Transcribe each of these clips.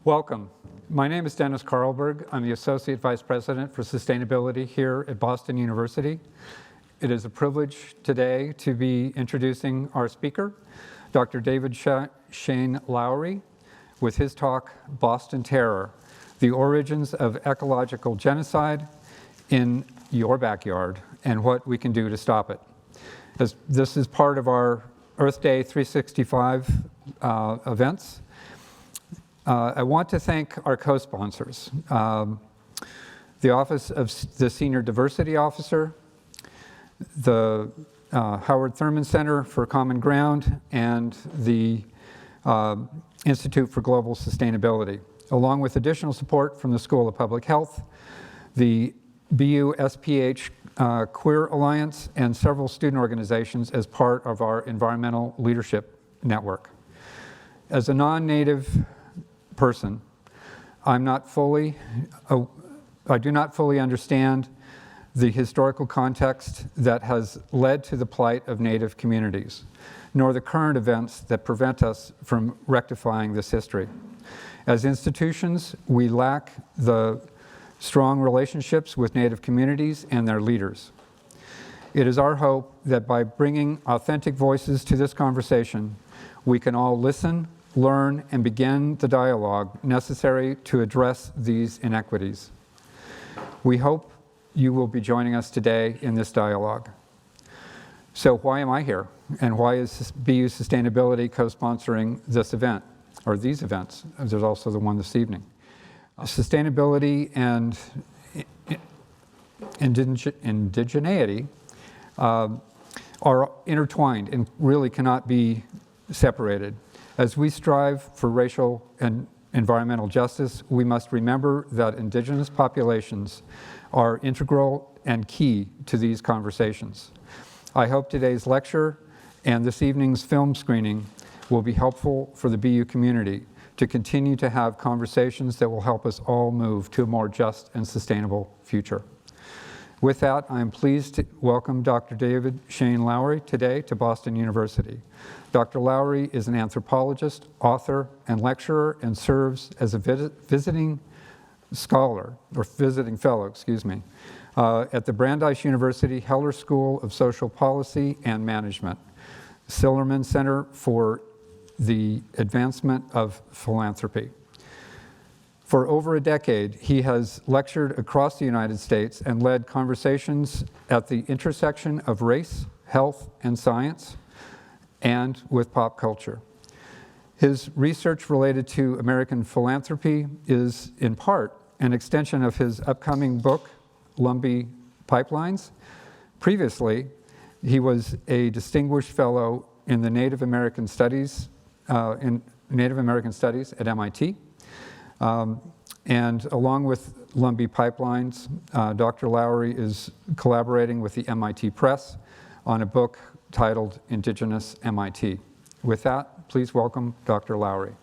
Welcome. My name is Dennis Carlberg. I'm the Associate Vice President for Sustainability here at Boston University. It is a privilege today to be introducing our speaker, Dr. David Shane Lowry, with his talk, Boston Terror, the Origins of Ecological Genocide in Your Backyard and What We Can Do to Stop It. As this is part of our Earth Day 365 events. I want to thank our co-sponsors, the Office of the Senior Diversity Officer, the Howard Thurman Center for Common Ground, and the Institute for Global Sustainability, along with additional support from the School of Public Health, the BU SPH Queer Alliance, and several student organizations as part of our environmental leadership network. As a non-native person, I do not fully understand the historical context that has led to the plight of Native communities, nor the current events that prevent us from rectifying this history. As institutions, we lack the strong relationships with Native communities and their leaders. It is our hope that by bringing authentic voices to this conversation, we can all listen, learn, and begin the dialogue necessary to address these inequities. We hope you will be joining us today in this dialogue. So why am I here? And why is BU Sustainability co-sponsoring this event, or these events? There's also the one this evening. Sustainability and indigeneity are intertwined and really cannot be separated. As we strive for racial and environmental justice, we must remember that Indigenous populations are integral and key to these conversations. I hope today's lecture and this evening's film screening will be helpful for the BU community to continue to have conversations that will help us all move to a more just and sustainable future. With that, I am pleased to welcome Dr. David Shane Lowry today to Boston University. Dr. Lowry is an anthropologist, author, and lecturer, and serves as a visiting fellow, at the Brandeis University Heller School of Social Policy and Management, Sillerman Center for the Advancement of Philanthropy. For over a decade, he has lectured across the United States and led conversations at the intersection of race, health, and science, and with pop culture. His research related to American philanthropy is, in part, an extension of his upcoming book, Lumbee Pipelines. Previously, he was a distinguished fellow in the Native American Studies at MIT. And along with Lumbee Pipelines, Dr. Lowry is collaborating with the MIT Press on a book titled Indigenous MIT. With that, please welcome Dr. Lowry.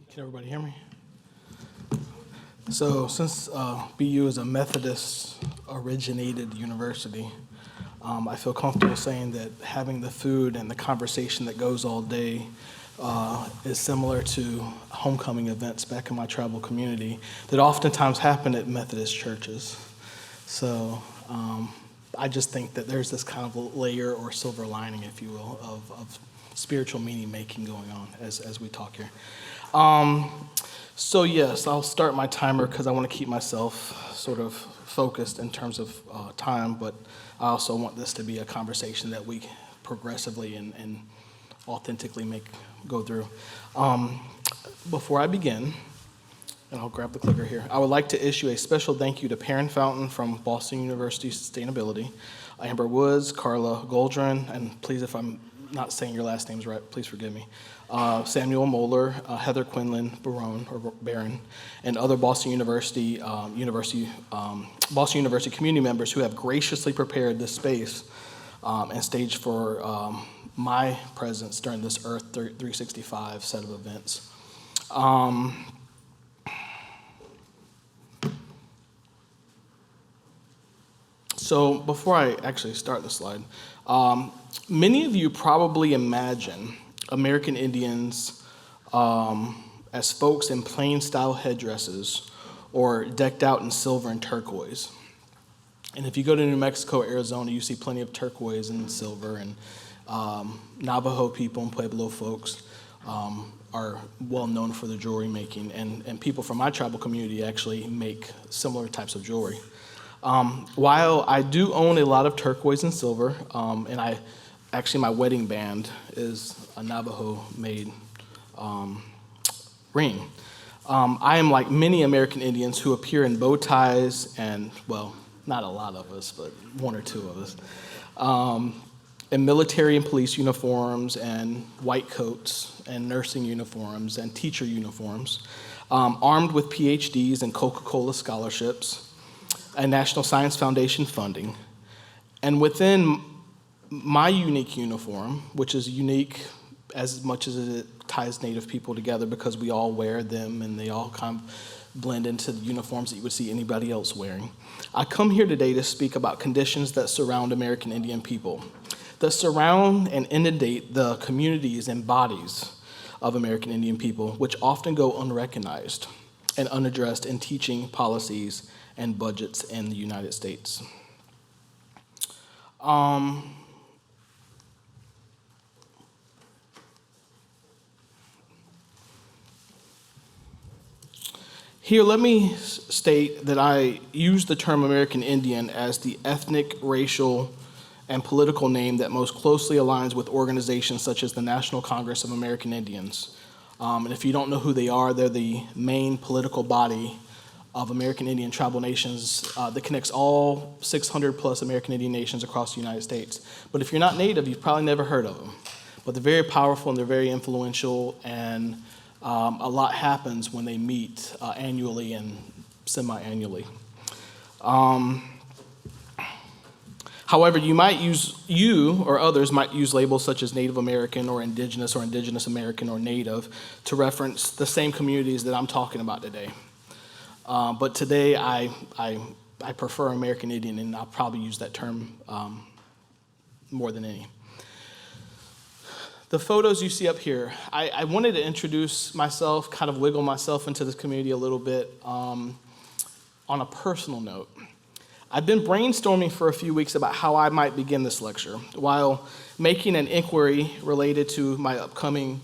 Can everybody hear me? So since BU is a Methodist-originated university, I feel comfortable saying that having the food and the conversation that goes all day is similar to homecoming events back in my tribal community that oftentimes happen at Methodist churches. So I just think that there's this kind of layer or silver lining, if you will, of spiritual meaning making going on as we talk here. So yes, I'll start my timer because I want to keep myself sort of focused in terms of time, but I also want this to be a conversation that we progressively and authentically go through. Before I begin, and I'll grab the clicker here, I would like to issue a special thank you to Perrin Fountain from Boston University Sustainability, Amber Woods, Carla Goldrin, and please, if I'm not saying your last names right, please forgive me, Samuel Moeller, Heather Quinlan Barron, and other Boston University community members who have graciously prepared this space and stage for my presence during this Earth 365 set of events. So before I actually start the slide, many of you probably imagine American Indians as folks in plain style headdresses or decked out in silver and turquoise. And if you go to New Mexico, Arizona, you see plenty of turquoise and silver, and Navajo people and Pueblo folks are well known for their jewelry making, and people from my tribal community actually make similar types of jewelry. While I do own a lot of turquoise and silver, and actually my wedding band is a Navajo-made ring, I am like many American Indians who appear in bow ties and, well, not a lot of us, but one or two of us, in military and police uniforms and white coats and nursing uniforms and teacher uniforms, armed with Ph.D.s and Coca-Cola scholarships and National Science Foundation funding. And within my unique uniform, which is unique as much as it ties Native people together because we all wear them and they all kind of blend into the uniforms that you would see anybody else wearing, I come here today to speak about conditions that surround American Indian people, that surround and inundate the communities and bodies of American Indian people, which often go unrecognized and unaddressed in teaching policies and budgets in the United States. Here, let me state that I use the term American Indian as the ethnic, racial, and political name that most closely aligns with organizations such as the National Congress of American Indians. And if you don't know who they are, they're the main political body of American Indian tribal nations that connects all 600 plus American Indian nations across the United States. But if you're not Native, you've probably never heard of them. But they're very powerful and they're very influential, and a lot happens when they meet annually and semi-annually. However, you or others might use labels such as Native American or Indigenous American or Native to reference the same communities that I'm talking about today. But today I prefer American Indian, and I'll probably use that term more than any. The photos you see up here, I wanted to introduce myself, kind of wiggle myself into this community a little bit on a personal note. I've been brainstorming for a few weeks about how I might begin this lecture while making an inquiry related to my upcoming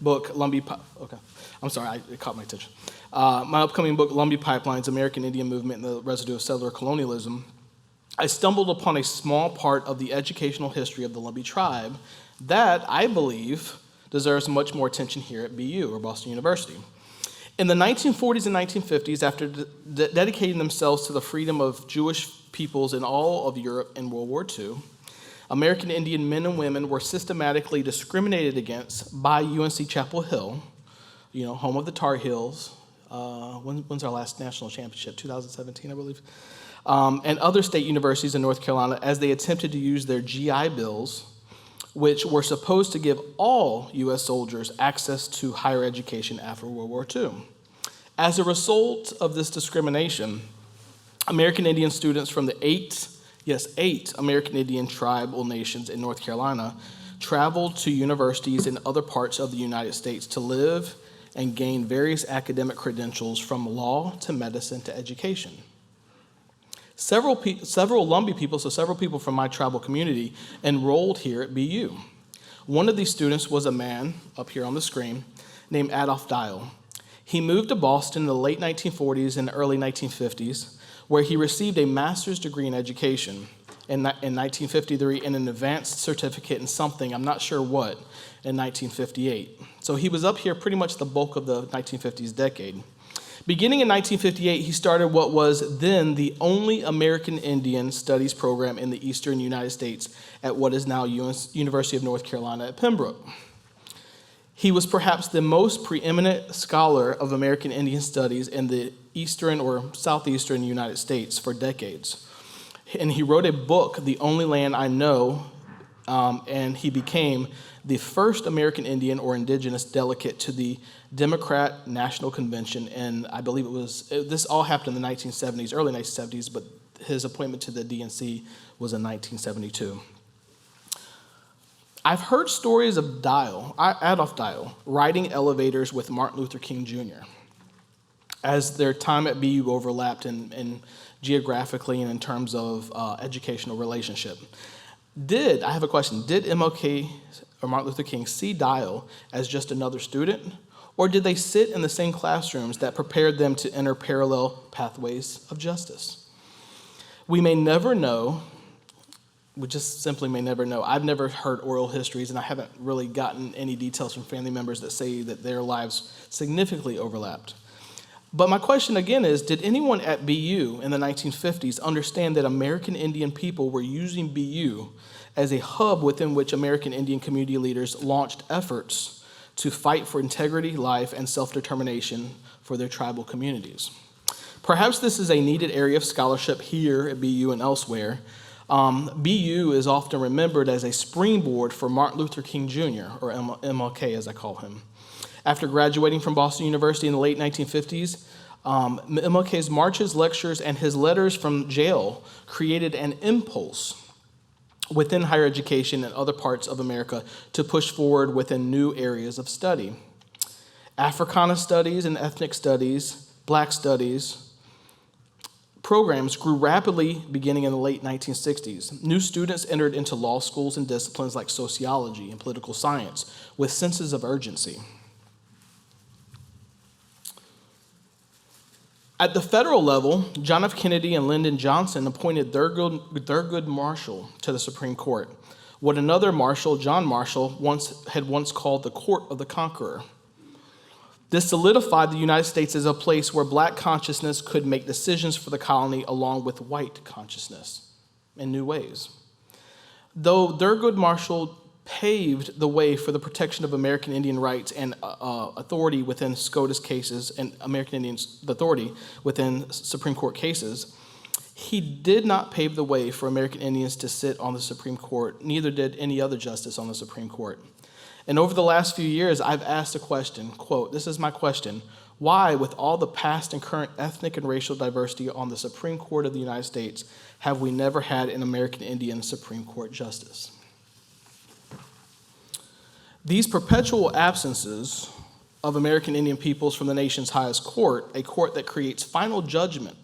book, it caught my attention. My upcoming book, Lumbee Pipelines, American Indian Movement and the Residue of Settler Colonialism. I stumbled upon a small part of the educational history of the Lumbee tribe that I believe deserves much more attention here at BU, or Boston University. In the 1940s and 1950s, after dedicating themselves to the freedom of Jewish peoples in all of Europe in World War II, American Indian men and women were systematically discriminated against by UNC Chapel Hill, home of the Tar Heels. When's our last national championship? 2017, I believe. And other state universities in North Carolina as they attempted to use their GI Bills, which were supposed to give all U.S. soldiers access to higher education after World War II. As a result of this discrimination, American Indian students from the eight American Indian tribal nations in North Carolina traveled to universities in other parts of the United States to live and gain various academic credentials from law to medicine to education. Several Lumbee people, so several people from my tribal community, enrolled here at BU. One of these students was a man, up here on the screen, named Adolph Dial. He moved to Boston in the late 1940s and early 1950s, where he received a master's degree in education in 1953 and an advanced certificate in something, I'm not sure what, in 1958. So he was up here pretty much the bulk of the 1950s decade. Beginning in 1958, he started what was then the only American Indian Studies program in the eastern United States at what is now University of North Carolina at Pembroke. He was perhaps the most preeminent scholar of American Indian Studies in the eastern or southeastern United States for decades. And he wrote a book, The Only Land I Know, and he became the first American Indian or Indigenous delegate to the Democrat National Convention, and I believe this all happened in the 1970s, early 1970s, but his appointment to the DNC was in 1972. I've heard stories of Adolf Dial riding elevators with Martin Luther King Jr. as their time at BU overlapped in geographically and in terms of educational relationship. I have a question, did MLK or Martin Luther King see Dial as just another student, or did they sit in the same classrooms that prepared them to enter parallel pathways of justice? We may never know. We just simply may never know. I've never heard oral histories, and I haven't really gotten any details from family members that say that their lives significantly overlapped. But my question again is, did anyone at BU in the 1950s understand that American Indian people were using BU as a hub within which American Indian community leaders launched efforts to fight for integrity, life, and self-determination for their tribal communities? Perhaps this is a needed area of scholarship here at BU and elsewhere. BU is often remembered as a springboard for Martin Luther King Jr., or MLK as I call him. After graduating from Boston University in the late 1950s, MLK's marches, lectures, and his letters from jail created an impulse within higher education and other parts of America to push forward within new areas of study. Africana studies and ethnic studies, Black studies, programs grew rapidly beginning in the late 1960s. New students entered into law schools and disciplines like sociology and political science with senses of urgency. At the federal level, John F. Kennedy and Lyndon Johnson appointed Thurgood Marshall to the Supreme Court, what another Marshall, John Marshall, had once called the Court of the Conqueror. This solidified the United States as a place where Black consciousness could make decisions for the colony along with white consciousness in new ways. Though Thurgood Marshall paved the way for the protection of American Indian rights and authority within SCOTUS cases and American Indians' authority within Supreme Court cases, he did not pave the way for American Indians to sit on the Supreme Court, neither did any other justice on the Supreme Court. And over the last few years, I've asked a question, quote, this is my question, why, with all the past and current ethnic and racial diversity on the Supreme Court of the United States, have we never had an American Indian Supreme Court justice? These perpetual absences of American Indian peoples from the nation's highest court, a court that creates final judgment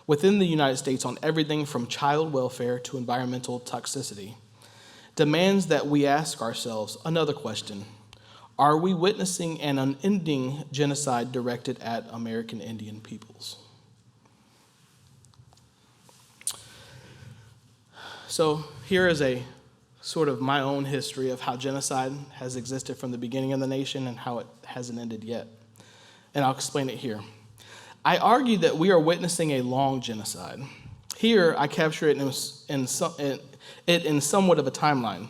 within the United States on everything from child welfare to environmental toxicity, demands that we ask ourselves another question. Are we witnessing an unending genocide directed at American Indian peoples? So here is a sort of my own history of how genocide has existed from the beginning of the nation and how it hasn't ended yet. And I'll explain it here. I argue that we are witnessing a long genocide. Here, I capture it in somewhat of a timeline.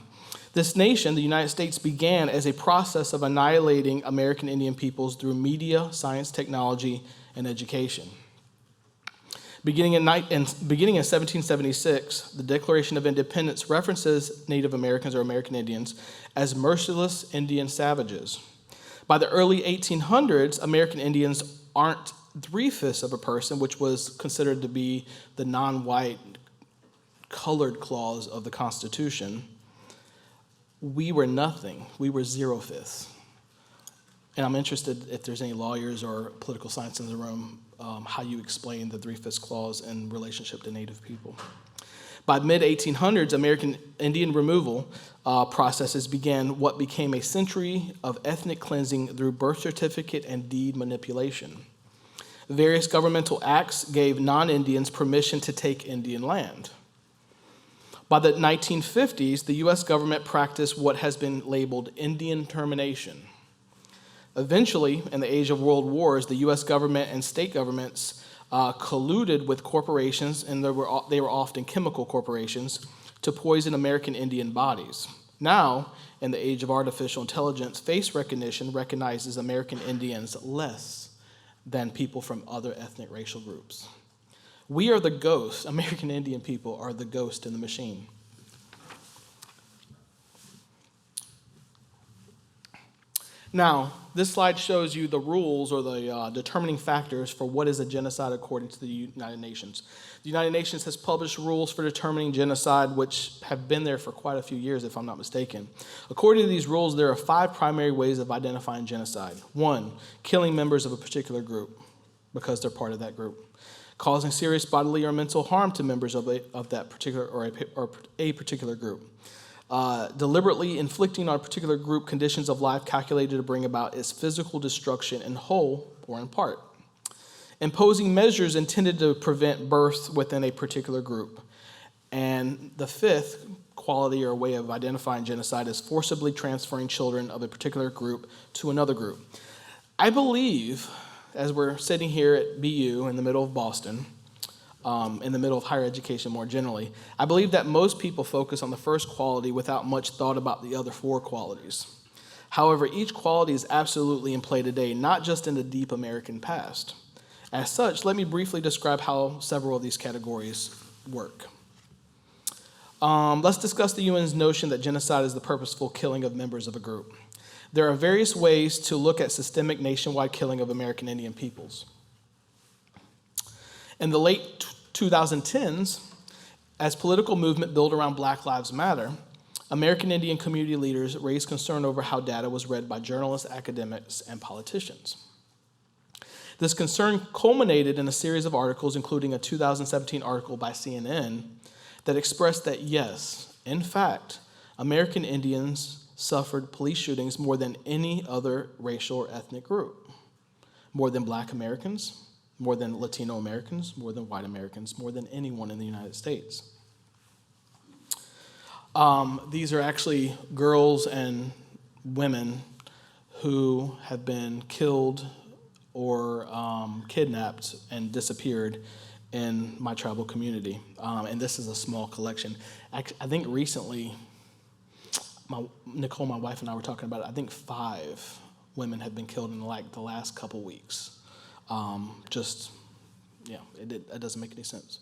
This nation, the United States, began as a process of annihilating American Indian peoples through media, science, technology, and education. Beginning in 1776, the Declaration of Independence references Native Americans or American Indians as merciless Indian savages. By the early 1800s, American Indians aren't 3/5 of a person, which was considered to be the non-white colored clause of the Constitution. We were nothing. We were 0/5. And I'm interested if there's any lawyers or political science in the room, how you explain the 3/5 clause in relationship to Native people. By mid-1800s, American Indian removal processes began what became a century of ethnic cleansing through birth certificate and deed manipulation. Various governmental acts gave non-Indians permission to take Indian land. By the 1950s, the U.S. government practiced what has been labeled Indian termination. Eventually, in the age of world wars, the U.S. government and state governments colluded with corporations, and they were often chemical corporations, to poison American Indian bodies. Now, in the age of artificial intelligence, face recognition recognizes American Indians less than people from other ethnic racial groups. We are the ghosts. American Indian people are the ghost in the machine. Now, this slide shows you the rules or the determining factors for what is a genocide according to the United Nations. The United Nations has published rules for determining genocide, which have been there for quite a few years, if I'm not mistaken. According to these rules, there are 5 primary ways of identifying genocide. 1, killing members of a particular group because they're part of that group. Causing serious bodily or mental harm to members of that particular or a particular group. Deliberately inflicting on a particular group conditions of life calculated to bring about its physical destruction in whole or in part. Imposing measures intended to prevent birth within a particular group. And the 5th quality or way of identifying genocide is forcibly transferring children of a particular group to another group. I believe, as we're sitting here at BU in the middle of Boston, in the middle of higher education more generally, I believe that most people focus on the first quality without much thought about the other 4 qualities. However, each quality is absolutely in play today, not just in the deep American past. As such, let me briefly describe how several of these categories work. Let's discuss the UN's notion that genocide is the purposeful killing of members of a group. There are various ways to look at systemic nationwide killing of American Indian peoples. In the late 2010s, as political movement built around Black Lives Matter, American Indian community leaders raised concern over how data was read by journalists, academics, and politicians. This concern culminated in a series of articles, including a 2017 article by CNN, that expressed that yes, in fact, American Indians suffered police shootings more than any other racial or ethnic group. More than Black Americans, more than Latino Americans, more than white Americans, more than anyone in the United States. These are actually girls and women who have been killed or kidnapped and disappeared in my tribal community. And this is a small collection. I think recently, Nicole, my wife, and I were talking about it. I think 5 women have been killed in the last couple weeks. It doesn't make any sense.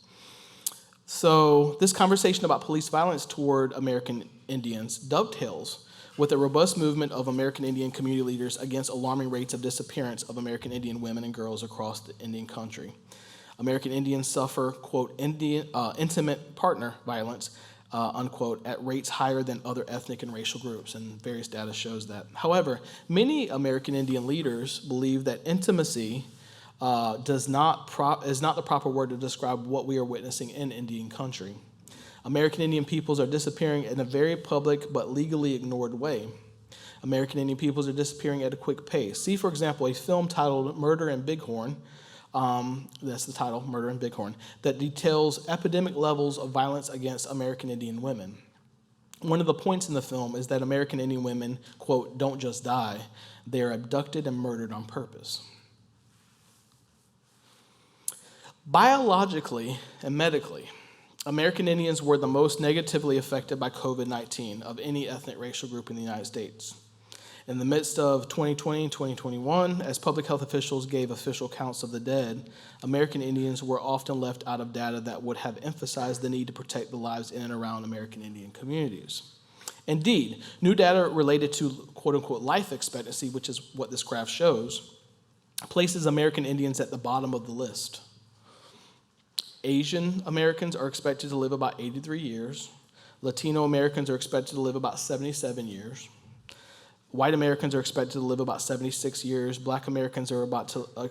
So this conversation about police violence toward American Indians dovetails with a robust movement of American Indian community leaders against alarming rates of disappearance of American Indian women and girls across the Indian country. American Indians suffer, quote, intimate partner violence, unquote, at rates higher than other ethnic and racial groups, and various data shows that. However, many American Indian leaders believe that intimacy is not the proper word to describe what we are witnessing in Indian country. American Indian peoples are disappearing in a very public but legally ignored way. American Indian peoples are disappearing at a quick pace. See, for example, a film titled Murder in Bighorn, that's the title, Murder in Bighorn, that details epidemic levels of violence against American Indian women. One of the points in the film is that American Indian women, quote, don't just die, they are abducted and murdered on purpose. Biologically and medically, American Indians were the most negatively affected by COVID-19 of any ethnic racial group in the United States. In the midst of 2020 and 2021, as public health officials gave official counts of the dead, American Indians were often left out of data that would have emphasized the need to protect the lives in and around American Indian communities. Indeed, new data related to quote-unquote life expectancy, which is what this graph shows, places American Indians at the bottom of the list. Asian Americans are expected to live about 83 years. Latino Americans are expected to live about 77 years. White Americans are expected to live about 76 years. Black Americans are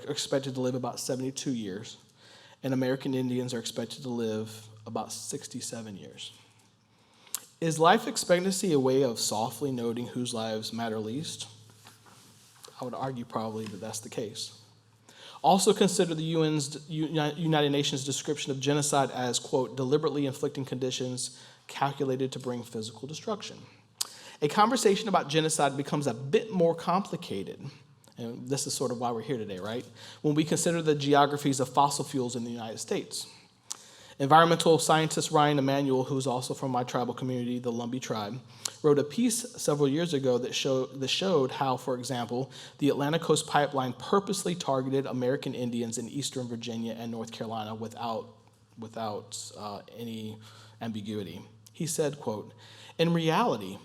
expected to live about 72 years. And American Indians are expected to live about 67 years. Is life expectancy a way of softly noting whose lives matter least? I would argue probably that that's the case. Also consider the United Nations description of genocide as, quote, deliberately inflicting conditions calculated to bring physical destruction. A conversation about genocide becomes a bit more complicated, and this is sort of why we're here today, right? When we consider the geographies of fossil fuels in the United States. Environmental scientist Ryan Emanuel, who's also from my tribal community, the Lumbee tribe, wrote a piece several years ago that showed how, for example, the Atlantic Coast Pipeline purposely targeted American Indians in eastern Virginia and North Carolina without without any ambiguity. He said, quote, "In reality,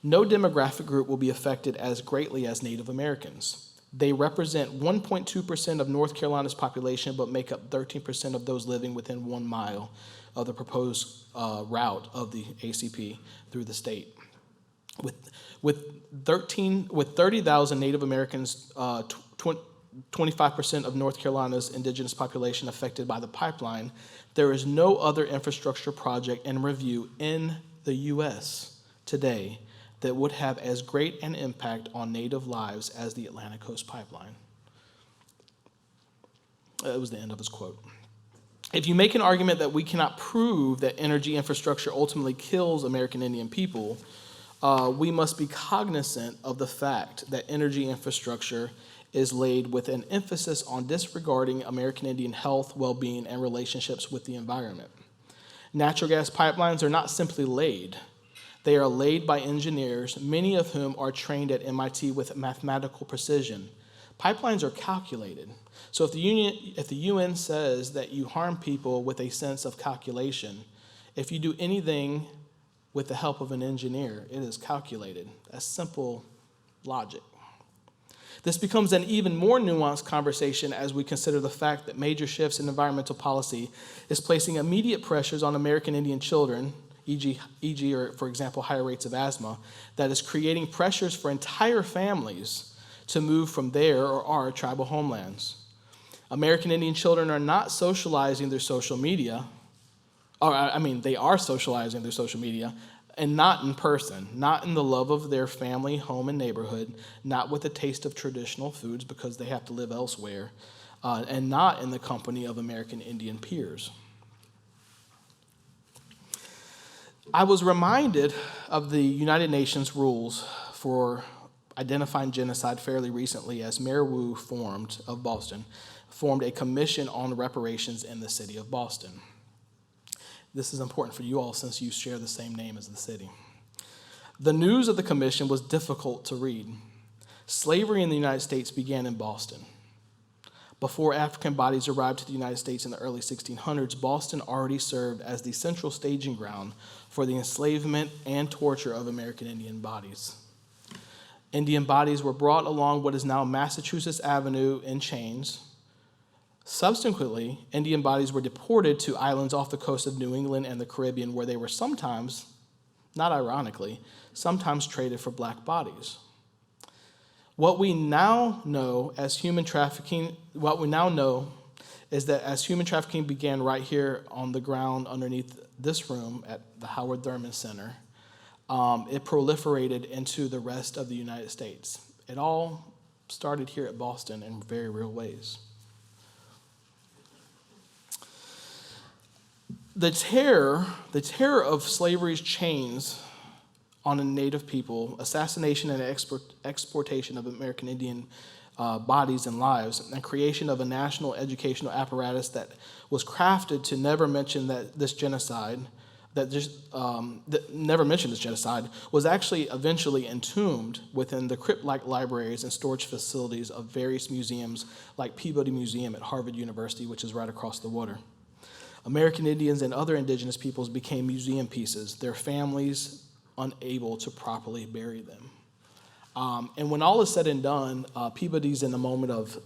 no demographic group will be affected as greatly as Native Americans. They represent 1.2% of North Carolina's population, but make up 13% of those living within 1 mile of the proposed route of the ACP through the state. With 30,000 Native Americans, 25% of North Carolina's indigenous population affected by the pipeline, there is no other infrastructure project in review in the U.S. today that would have as great an impact on Native lives as the Atlantic Coast Pipeline." That was the end of his quote. If you make an argument that we cannot prove that energy infrastructure ultimately kills American Indian people, we must be cognizant of the fact that energy infrastructure is laid with an emphasis on disregarding American Indian health, well-being, and relationships with the environment. Natural gas pipelines are not simply laid. They are laid by engineers, many of whom are trained at MIT with mathematical precision. Pipelines are calculated. So if the UN says that you harm people with a sense of calculation, if you do anything with the help of an engineer, it is calculated. That's simple logic. This becomes an even more nuanced conversation as we consider the fact that major shifts in environmental policy is placing immediate pressures on American Indian children, e.g., or for example, higher rates of asthma, that is creating pressures for entire families to move from their or our tribal homelands. American Indian children are not socializing their social media, they are socializing their social media, and not in person, not in the love of their family, home, and neighborhood, not with the taste of traditional foods because they have to live elsewhere, and not in the company of American Indian peers. I was reminded of the United Nations rules for identifying genocide fairly recently as Mayor Wu of Boston formed a commission on reparations in the city of Boston. This is important for you all since you share the same name as the city. The news of the commission was difficult to read. Slavery in the United States began in Boston. Before African bodies arrived to the United States in the early 1600s, Boston already served as the central staging ground for the enslavement and torture of American Indian bodies. Indian bodies were brought along what is now Massachusetts Avenue in chains. Subsequently, Indian bodies were deported to islands off the coast of New England and the Caribbean, where they were sometimes, not ironically, sometimes traded for black bodies. What we now know is that as human trafficking began right here on the ground underneath this room at the Howard Thurman Center, it proliferated into the rest of the United States. It all started here at Boston in very real ways. The terror of slavery's chains on a Native people, assassination and exportation of American Indian bodies and lives, and creation of a national educational apparatus that was crafted to never mention this genocide, was actually eventually entombed within the crypt-like libraries and storage facilities of various museums like Peabody Museum at Harvard University, which is right across the water. American Indians and other indigenous peoples became museum pieces, their families unable to properly bury them. And when all is said and done, Peabody's in a moment of,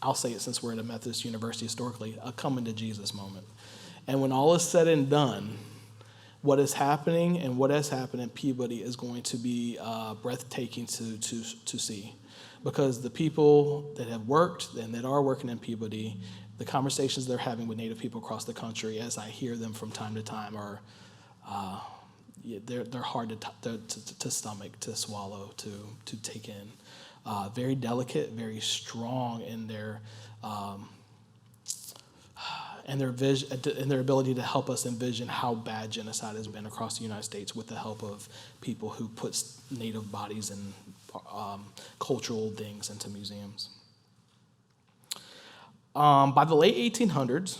I'll say it since we're at a Methodist university historically, a coming to Jesus moment. And when all is said and done, what is happening and what has happened in Peabody is going to be breathtaking to see. Because the people that have worked and that are working in Peabody, the conversations they're having with Native people across the country, as I hear them from time to time, are they're hard to stomach, to swallow, to take in. Very delicate, very strong in their vision, in their ability to help us envision how bad genocide has been across the United States with the help of people who put Native bodies and cultural things into museums. By the late 1800s,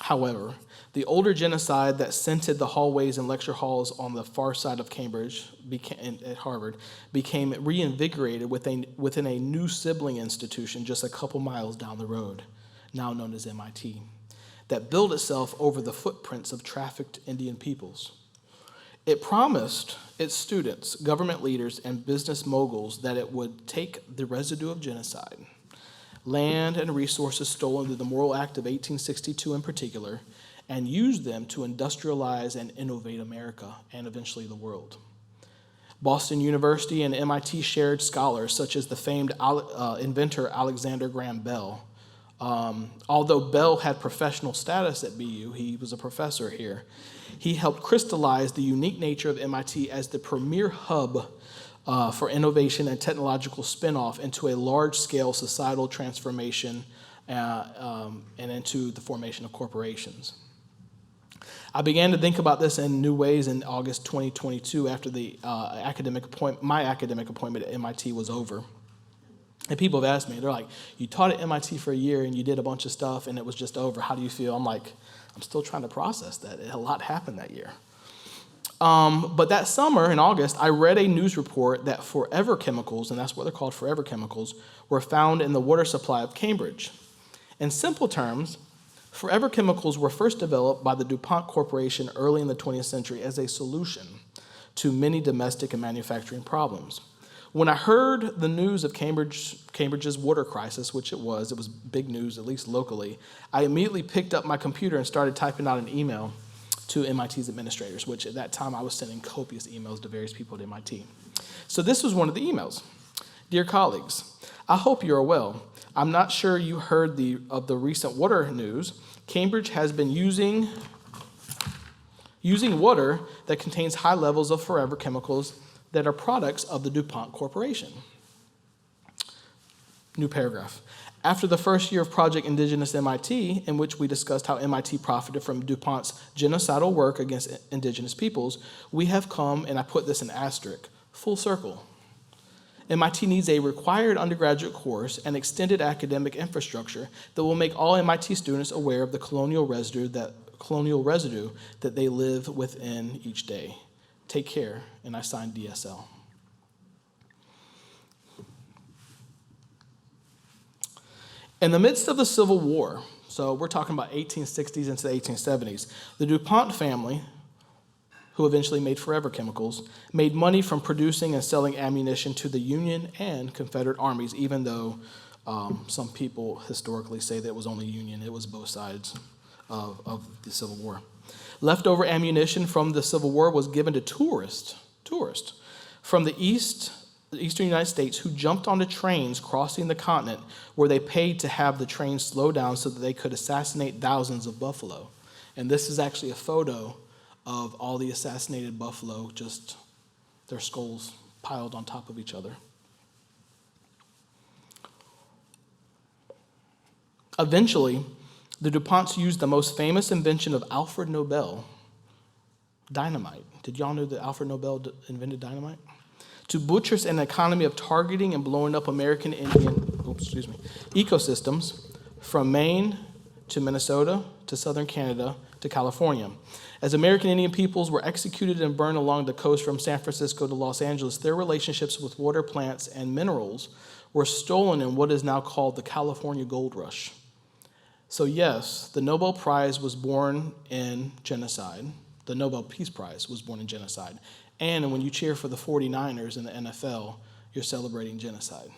however, the older genocide that scented the hallways and lecture halls on the far side of Cambridge at Harvard became reinvigorated within a new sibling institution just a couple miles down the road, now known as MIT, that built itself over the footprints of trafficked Indian peoples. It promised its students, government leaders, and business moguls that it would take the residue of genocide, land and resources stolen through the Moral Act of 1862 in particular, and use them to industrialize and innovate America and eventually the world. Boston University and MIT shared scholars such as the famed inventor Alexander Graham Bell. Although Bell had professional status at BU, he was a professor here. He helped crystallize the unique nature of MIT as the premier hub for innovation and technological spinoff into a large-scale societal transformation and into the formation of corporations. I began to think about this in new ways in August 2022 after my academic appointment at MIT was over. And people have asked me, they're like, you taught at MIT for a year and you did a bunch of stuff and it was just over. How do you feel? I'm like, I'm still trying to process that. A lot happened that year. But that summer in August, I read a news report that forever chemicals, and that's what they're called, forever chemicals, were found in the water supply of Cambridge. In simple terms, forever chemicals were first developed by the DuPont Corporation early in the 20th century as a solution to many domestic and manufacturing problems. When I heard the news of Cambridge's water crisis, which it was big news, at least locally, I immediately picked up my computer and started typing out an email to MIT's administrators, which at that time I was sending copious emails to various people at MIT. So this was one of the emails. Dear colleagues, I hope you are well. I'm not sure you heard of the recent water news. Cambridge has been using water that contains high levels of forever chemicals that are products of the DuPont Corporation. New paragraph. After the first year of Project Indigenous MIT, in which we discussed how MIT profited from DuPont's genocidal work against indigenous peoples, we have come, and I put this in asterisk, full circle. MIT needs a required undergraduate course and extended academic infrastructure that will make all MIT students aware of the colonial residue that they live within each day. Take care, and I signed DSL. In the midst of the Civil War, so we're talking about 1860s into the 1870s, the DuPont family, who eventually made forever chemicals, made money from producing and selling ammunition to the Union and Confederate armies, even though some people historically say that it was only Union, it was both sides of the Civil War. Leftover ammunition from the Civil War was given to tourists from the eastern United States who jumped onto trains crossing the continent where they paid to have the train slow down so that they could assassinate thousands of buffalo. And this is actually a photo of all the assassinated buffalo, just their skulls piled on top of each other. Eventually, the DuPonts used the most famous invention of Alfred Nobel, dynamite. Did y'all know that Alfred Nobel invented dynamite? To butcher an economy of targeting and blowing up American Indian ecosystems from Maine to Minnesota to southern Canada to California. As American Indian peoples were executed and burned along the coast from San Francisco to Los Angeles, their relationships with water, plants, and minerals were stolen in what is now called the California Gold Rush. So yes, the Nobel Prize was born in genocide. The Nobel Peace Prize was born in genocide. And when you cheer for the 49ers in the NFL, you're celebrating genocide.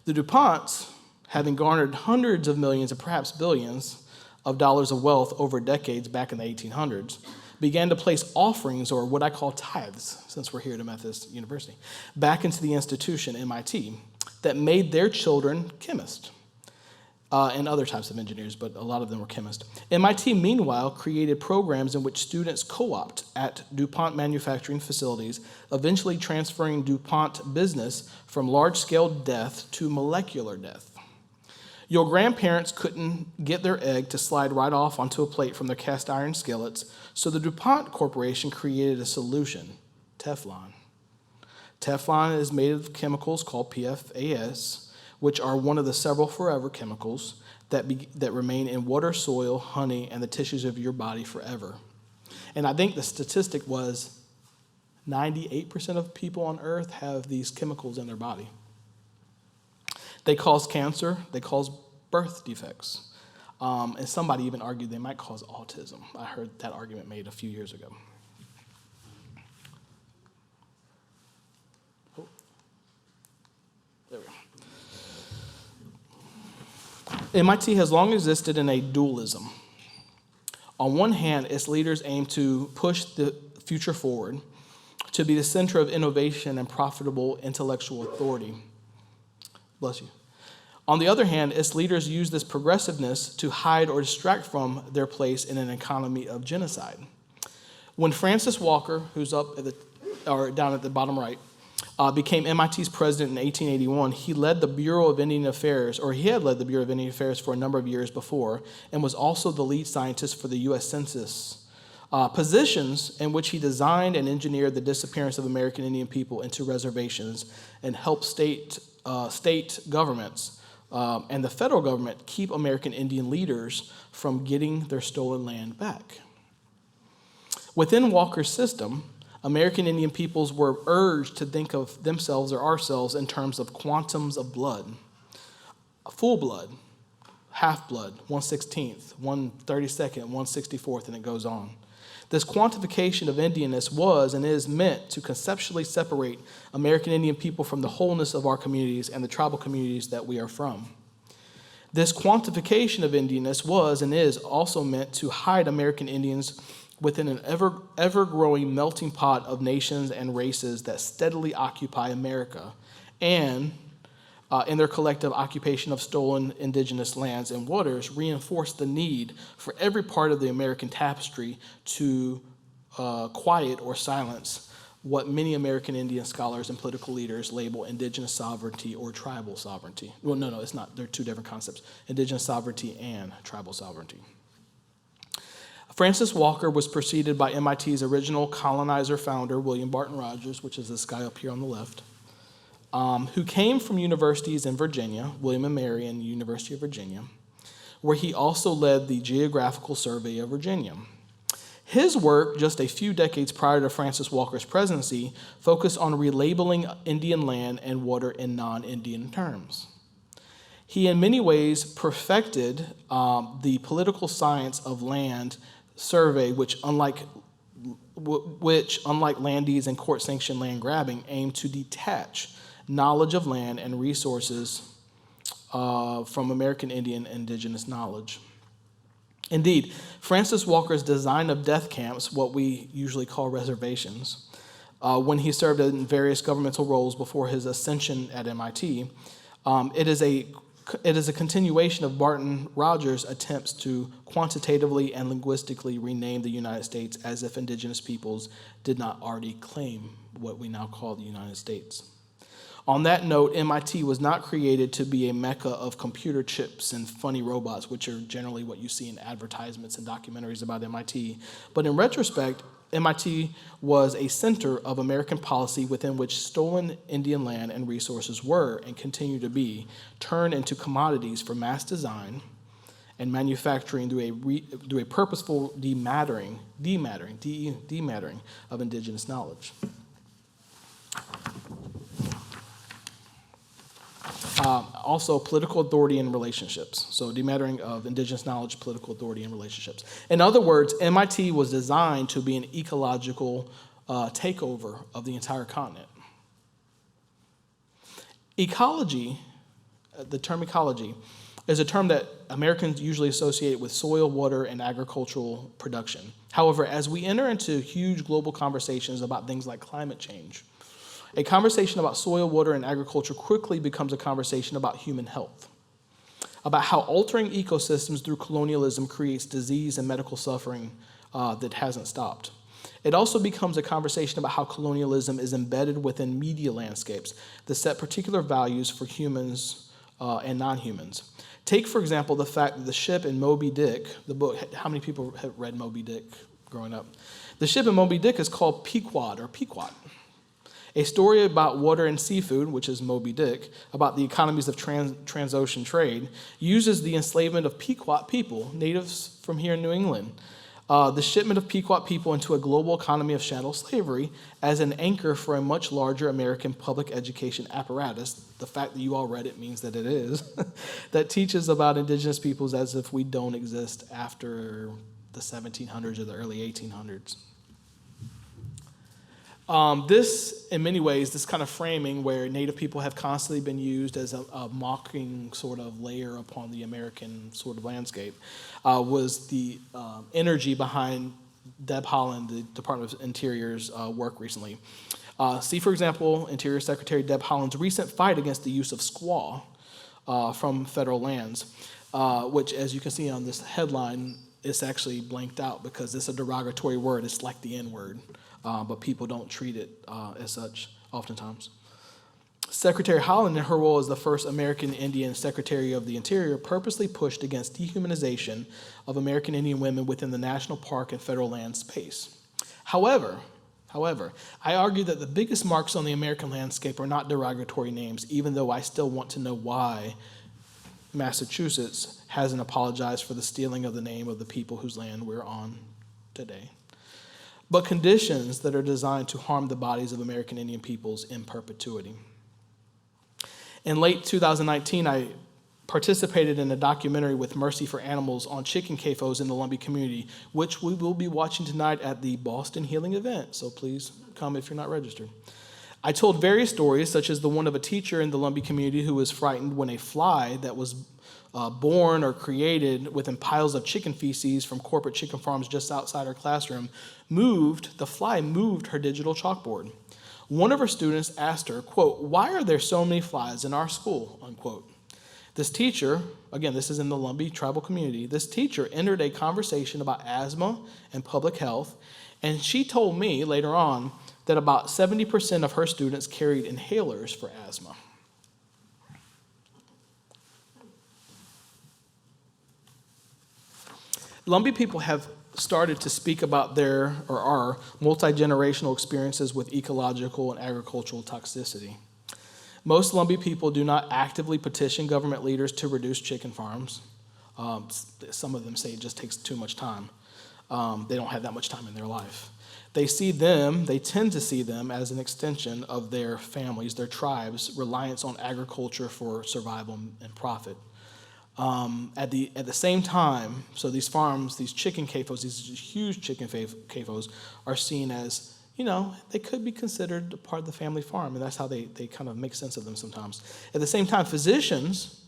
The DuPonts, having garnered hundreds of millions and perhaps billions of dollars of wealth over decades back in the 1800s, began to place offerings, or what I call tithes, since we're here at Methodist University, back into the institution, MIT, that made their children chemists. And other types of engineers, but a lot of them were chemists. MIT, meanwhile, created programs in which students co-opt at DuPont manufacturing facilities, eventually transferring DuPont business from large-scale death to molecular death. Your grandparents couldn't get their egg to slide right off onto a plate from their cast iron skillets, so the DuPont Corporation created a solution, Teflon. Teflon is made of chemicals called PFAS, which are one of the several forever chemicals that remain in water, soil, honey, and the tissues of your body forever. And I think the statistic was 98% of people on Earth have these chemicals in their body. They cause cancer. They cause birth defects. And somebody even argued they might cause autism. I heard that argument made a few years ago. Oh, there we go. MIT has long existed in a dualism. On one hand, its leaders aim to push the future forward, to be the center of innovation and profitable intellectual authority. Bless you. On the other hand, its leaders use this progressiveness to hide or distract from their place in an economy of genocide. When Francis Walker, who's up down at the bottom right, became MIT's president in 1881, he led the Bureau of Indian Affairs, or he had led the Bureau of Indian Affairs for a number of years before, and was also the lead scientist for the U.S. Census. Positions in which he designed and engineered the disappearance of American Indian people into reservations and helped state governments and the federal government keep American Indian leaders from getting their stolen land back. Within Walker's system, American Indian peoples were urged to think of themselves or ourselves in terms of quantums of blood. Full blood, half blood, 1/16th, 1/32nd, 1/64th, and it goes on. This quantification of Indianness was and is meant to conceptually separate American Indian people from the wholeness of our communities and the tribal communities that we are from. This quantification of Indianness was and is also meant to hide American Indians within an ever-growing melting pot of nations and races that steadily occupy America, and in their collective occupation of stolen indigenous lands and waters, reinforce the need for every part of the American tapestry to quiet or silence what many American Indian scholars and political leaders label indigenous sovereignty or tribal sovereignty. Well, no, it's not. They're two different concepts, indigenous sovereignty and tribal sovereignty. Francis Walker was preceded by MIT's original colonizer founder, William Barton Rogers, which is this guy up here on the left, who came from universities in Virginia, William and Mary and University of Virginia, where he also led the Geographical Survey of Virginia. His work, just a few decades prior to Francis Walker's presidency, focused on relabeling Indian land and water in non-Indian terms. He, in many ways, perfected the political science of land survey, which, unlike landees and court-sanctioned land grabbing, aimed to detach knowledge of land and resources from American Indian indigenous knowledge. Indeed, Francis Walker's design of death camps, what we usually call reservations, when he served in various governmental roles before his ascension at MIT, it is a continuation of Barton Rogers' attempts to quantitatively and linguistically rename the United States as if indigenous peoples did not already claim what we now call the United States. On that note, MIT was not created to be a mecca of computer chips and funny robots, which are generally what you see in advertisements and documentaries about MIT. But in retrospect, MIT was a center of American policy within which stolen Indian land and resources were, and continue to be, turned into commodities for mass design and manufacturing through a purposeful demattering of indigenous knowledge. Also, political authority and relationships. So demattering of indigenous knowledge, political authority, and relationships. In other words, MIT was designed to be an ecological takeover of the entire continent. Ecology, the term ecology, is a term that Americans usually associate with soil, water, and agricultural production. However, as we enter into huge global conversations about things like climate change, a conversation about soil, water, and agriculture quickly becomes a conversation about human health, about how altering ecosystems through colonialism creates disease and medical suffering that hasn't stopped. It also becomes a conversation about how colonialism is embedded within media landscapes that set particular values for humans and non-humans. Take, for example, the fact that the ship in Moby Dick, the book, how many people have read Moby Dick growing up? The ship in Moby Dick is called Pequod or Pequot. A story about water and seafood, which is Moby Dick, about the economies of transocean trade, uses the enslavement of Pequot people, natives from here in New England, The shipment of Pequot people into a global economy of chattel slavery as an anchor for a much larger American public education apparatus. The fact that you all read it means that it is, that teaches about indigenous peoples as if we don't exist after the 1700s or the early 1800s. This, in many ways, this kind of framing where Native people have constantly been used as a mocking sort of layer upon the American sort of landscape, was the energy behind Deb Haaland, the Department of Interior's work recently. See, for example, Interior Secretary Deb Haaland's recent fight against the use of squaw from federal lands, which, as you can see on this headline, it's actually blanked out because it's a derogatory word. It's like the N-word. But people don't treat it as such oftentimes. Secretary Haaland, in her role as the first American Indian Secretary of the Interior, purposely pushed against dehumanization of American Indian women within the national park and federal land space. However, I argue that the biggest marks on the American landscape are not derogatory names, even though I still want to know why Massachusetts hasn't apologized for the stealing of the name of the people whose land we're on today, but conditions that are designed to harm the bodies of American Indian peoples in perpetuity. In late 2019, I participated in a documentary with Mercy for Animals on chicken CAFOs in the Lumbee community, which we will be watching tonight at the Boston Healing event, so please come if you're not registered. I told various stories, such as the one of a teacher in the Lumbee community who was frightened when a fly that was born or created within piles of chicken feces from corporate chicken farms just outside her classroom the fly moved her digital chalkboard. One of her students asked her, quote, "Why are there so many flies in our school?" unquote. This teacher, again, this is in the Lumbee tribal community, this teacher entered a conversation about asthma and public health, and she told me later on that about 70% of her students carried inhalers for asthma. Lumbee people have started to speak about their, or our, multi-generational experiences with ecological and agricultural toxicity. Most Lumbee people do not actively petition government leaders to reduce chicken farms. Some of them say it just takes too much time. They don't have that much time in their life. They tend to see them as an extension of their families, their tribes' reliance on agriculture for survival and profit. At the same time, so these farms, these chicken CAFOs, these huge chicken CAFOs are seen as, they could be considered a part of the family farm, and that's how they kind of make sense of them sometimes. At the same time, physicians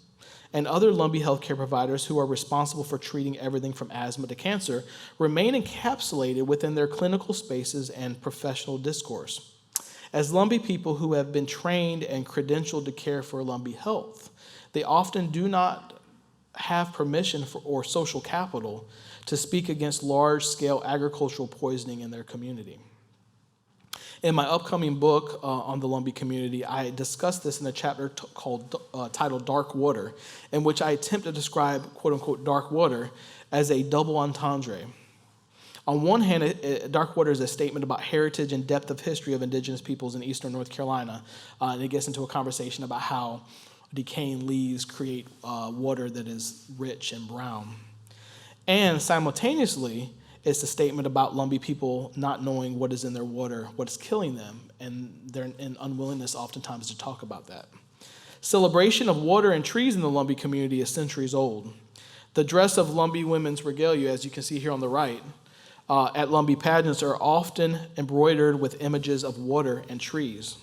and other Lumbee healthcare providers who are responsible for treating everything from asthma to cancer remain encapsulated within their clinical spaces and professional discourse. As Lumbee people who have been trained and credentialed to care for Lumbee health, they often do not have permission or social capital to speak against large-scale agricultural poisoning in their community. In my upcoming book on the Lumbee community, I discuss this in a chapter titled Dark Water, in which I attempt to describe, quote-unquote, dark water as a double entendre. On one hand, dark water is a statement about heritage and depth of history of indigenous peoples in eastern North Carolina, and it gets into a conversation about how decaying leaves create water that is rich and brown. And simultaneously, it's a statement about Lumbee people not knowing what is in their water, what is killing them, and their unwillingness oftentimes to talk about that. Celebration of water and trees in the Lumbee community is centuries old. The dress of Lumbee women's regalia, as you can see here on the right, at Lumbee pageants are often embroidered with images of water and trees.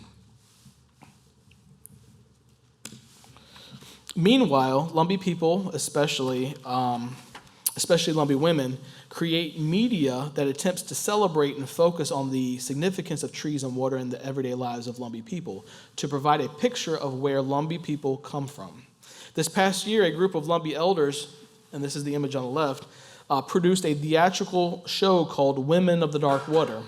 Meanwhile, Lumbee people, especially Lumbee women, create media that attempts to celebrate and focus on the significance of trees and water in the everyday lives of Lumbee people to provide a picture of where Lumbee people come from. This past year, a group of Lumbee elders, and this is the image on the left, produced a theatrical show called Women of the Dark Water.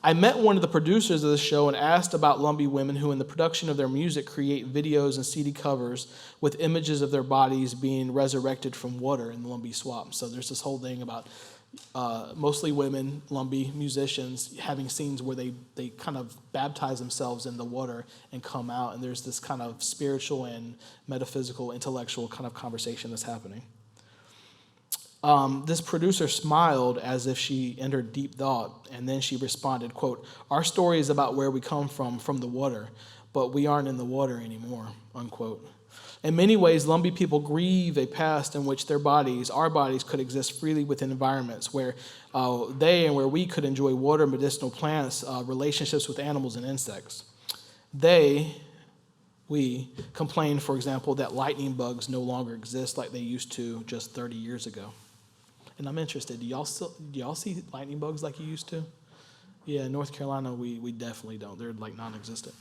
I met one of the producers of the show and asked about Lumbee women who in the production of their music create videos and CD covers with images of their bodies being resurrected from water in the Lumbee swamp. So there's this whole thing about mostly women, Lumbee musicians, having scenes where they kind of baptize themselves in the water and come out, and there's this kind of spiritual and metaphysical, intellectual kind of conversation that's happening. This producer smiled as if she entered deep thought, and then she responded, quote, "Our story is about where we come from the water, but we aren't in the water anymore," unquote. In many ways, Lumbee people grieve a past in which our bodies could exist freely within environments where where we could enjoy water, medicinal plants, relationships with animals and insects. We complain, for example, that lightning bugs no longer exist like they used to just 30 years ago. And I'm interested, do y'all see lightning bugs like you used to? Yeah, in North Carolina, we definitely don't. They're like non-existent.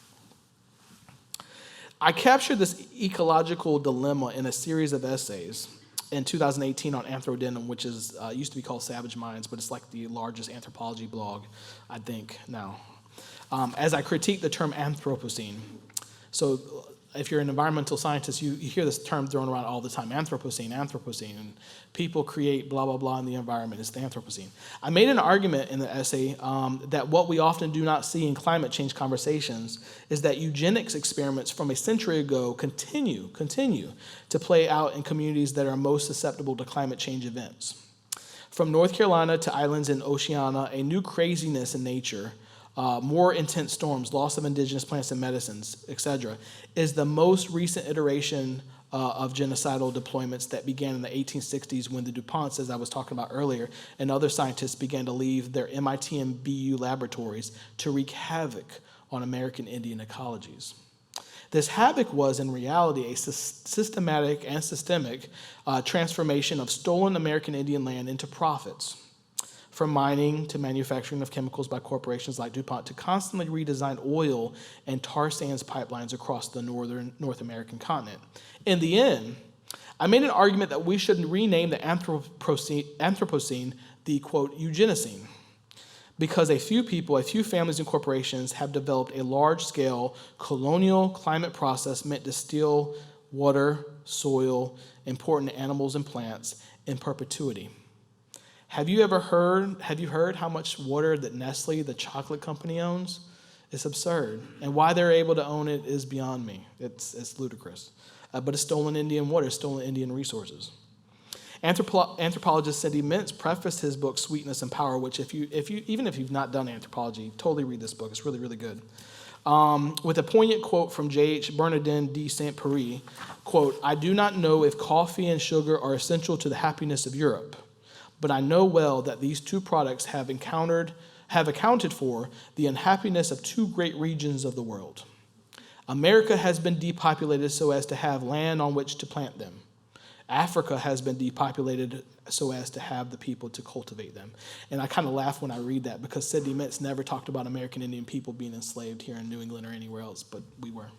I captured this ecological dilemma in a series of essays in 2018 on Anthrodenim, which is used to be called Savage Minds, but it's like the largest anthropology blog, I think, now. As I critique the term Anthropocene. So if you're an environmental scientist, you hear this term thrown around all the time, Anthropocene, and people create blah, blah, blah in the environment. It's the Anthropocene. I made an argument in the essay that what we often do not see in climate change conversations is that eugenics experiments from a century ago continue to play out in communities that are most susceptible to climate change events. From North Carolina to islands in Oceania, a new craziness in nature, more intense storms, loss of indigenous plants and medicines, etc., is the most recent iteration of genocidal deployments that began in the 1860s when the DuPonts, as I was talking about earlier, and other scientists began to leave their MIT and BU laboratories to wreak havoc on American Indian ecologies. This havoc was, in reality, a systematic and systemic transformation of stolen American Indian land into profits, from mining to manufacturing of chemicals by corporations like DuPont to constantly redesign oil and tar sands pipelines across the North American continent. In the end, I made an argument that we should rename the Anthropocene the, quote, Eugenocene, because a few people, a few families and corporations have developed a large-scale colonial climate process meant to steal water, soil, important animals and plants in perpetuity. Have you heard how much water that Nestle, the chocolate company, owns? It's absurd. And why they're able to own it is beyond me. It's ludicrous. But it's stolen Indian water, stolen Indian resources. Anthropologist Cindy Mintz prefaced his book, Sweetness and Power, which even if you've not done anthropology, totally read this book. It's really, really good. With a poignant quote from J.H. Bernardin de Saint-Péry, quote, "I do not know if coffee and sugar are essential to the happiness of Europe, but I know well that these two products have accounted for the unhappiness of two great regions of the world. America has been depopulated so as to have land on which to plant them. Africa has been depopulated so as to have the people to cultivate them." And I kind of laugh when I read that because Sidney Mintz never talked about American Indian people being enslaved here in New England or anywhere else, but we were,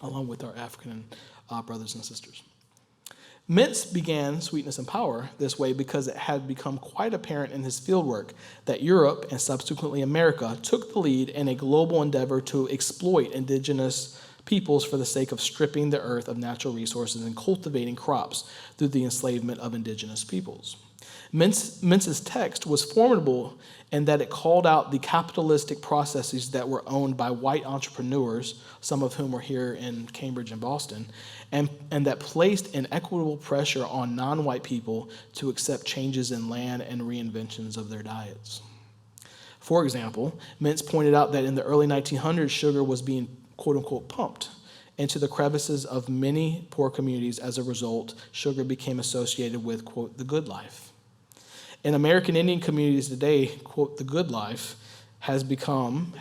along with our African brothers and sisters. Mintz began Sweetness and Power this way because it had become quite apparent in his fieldwork that Europe, and subsequently America, took the lead in a global endeavor to exploit indigenous peoples for the sake of stripping the earth of natural resources and cultivating crops through the enslavement of indigenous peoples. Mintz's text was formidable in that it called out the capitalistic processes that were owned by white entrepreneurs, some of whom were here in Cambridge and Boston, and that placed inequitable pressure on non-white people to accept changes in land and reinventions of their diets. For example, Mintz pointed out that in the early 1900s, sugar was being, quote-unquote, pumped into the crevices of many poor communities. As a result, sugar became associated with, quote, the good life. In American Indian communities today, quote, the good life has become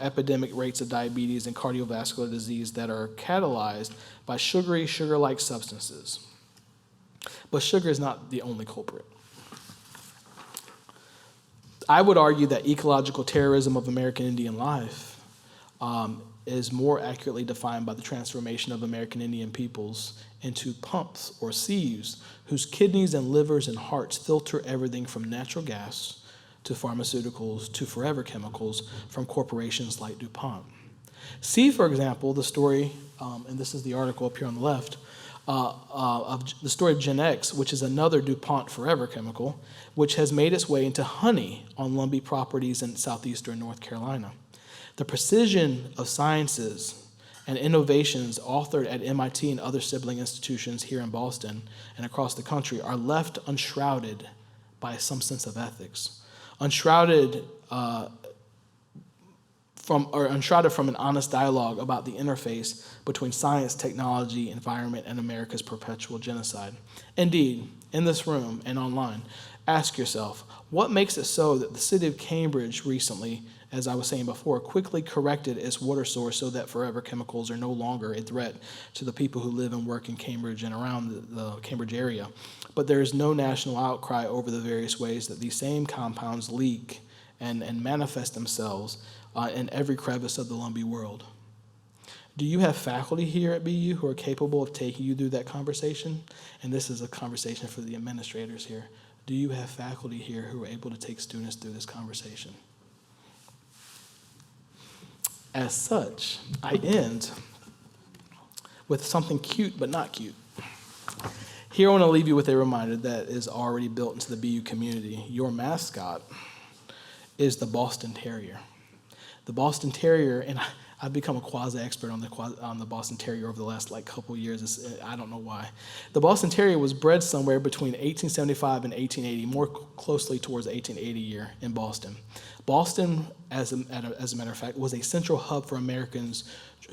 epidemic rates of diabetes and cardiovascular disease that are catalyzed by sugar-like substances. But sugar is not the only culprit. I would argue that ecological terrorism of American Indian life is more accurately defined by the transformation of American Indian peoples into pumps or sieves whose kidneys and livers and hearts filter everything from natural gas to pharmaceuticals to forever chemicals from corporations like DuPont. See, for example, the story, and this is the article up here on the left, of the story of Gen X, which is another DuPont forever chemical, which has made its way into honey on Lumbee properties in southeastern North Carolina. The precision of sciences and innovations authored at MIT and other sibling institutions here in Boston and across the country are left unshrouded by some sense of ethics, unshrouded from an honest dialogue about the interface between science, technology, environment, and America's perpetual genocide. Indeed, in this room and online, ask yourself, what makes it so that the city of Cambridge recently, as I was saying before, quickly corrected its water source so that forever chemicals are no longer a threat to the people who live and work in Cambridge and around the Cambridge area? But there is no national outcry over the various ways that these same compounds leak and manifest themselves in every crevice of the Lumbee world. Do you have faculty here at BU who are capable of taking you through that conversation? And this is a conversation for the administrators here. Do you have faculty here who are able to take students through this conversation? As such, I end with something cute but not cute. Here I want to leave you with a reminder that is already built into the BU community. Your mascot is the Boston Terrier. The Boston Terrier, and I've become a quasi-expert on the Boston Terrier over the last couple of years. I don't know why. The Boston Terrier was bred somewhere between 1875 and 1880, more closely towards the 1880 year in Boston. Boston, as a matter of fact, was a central hub for Americans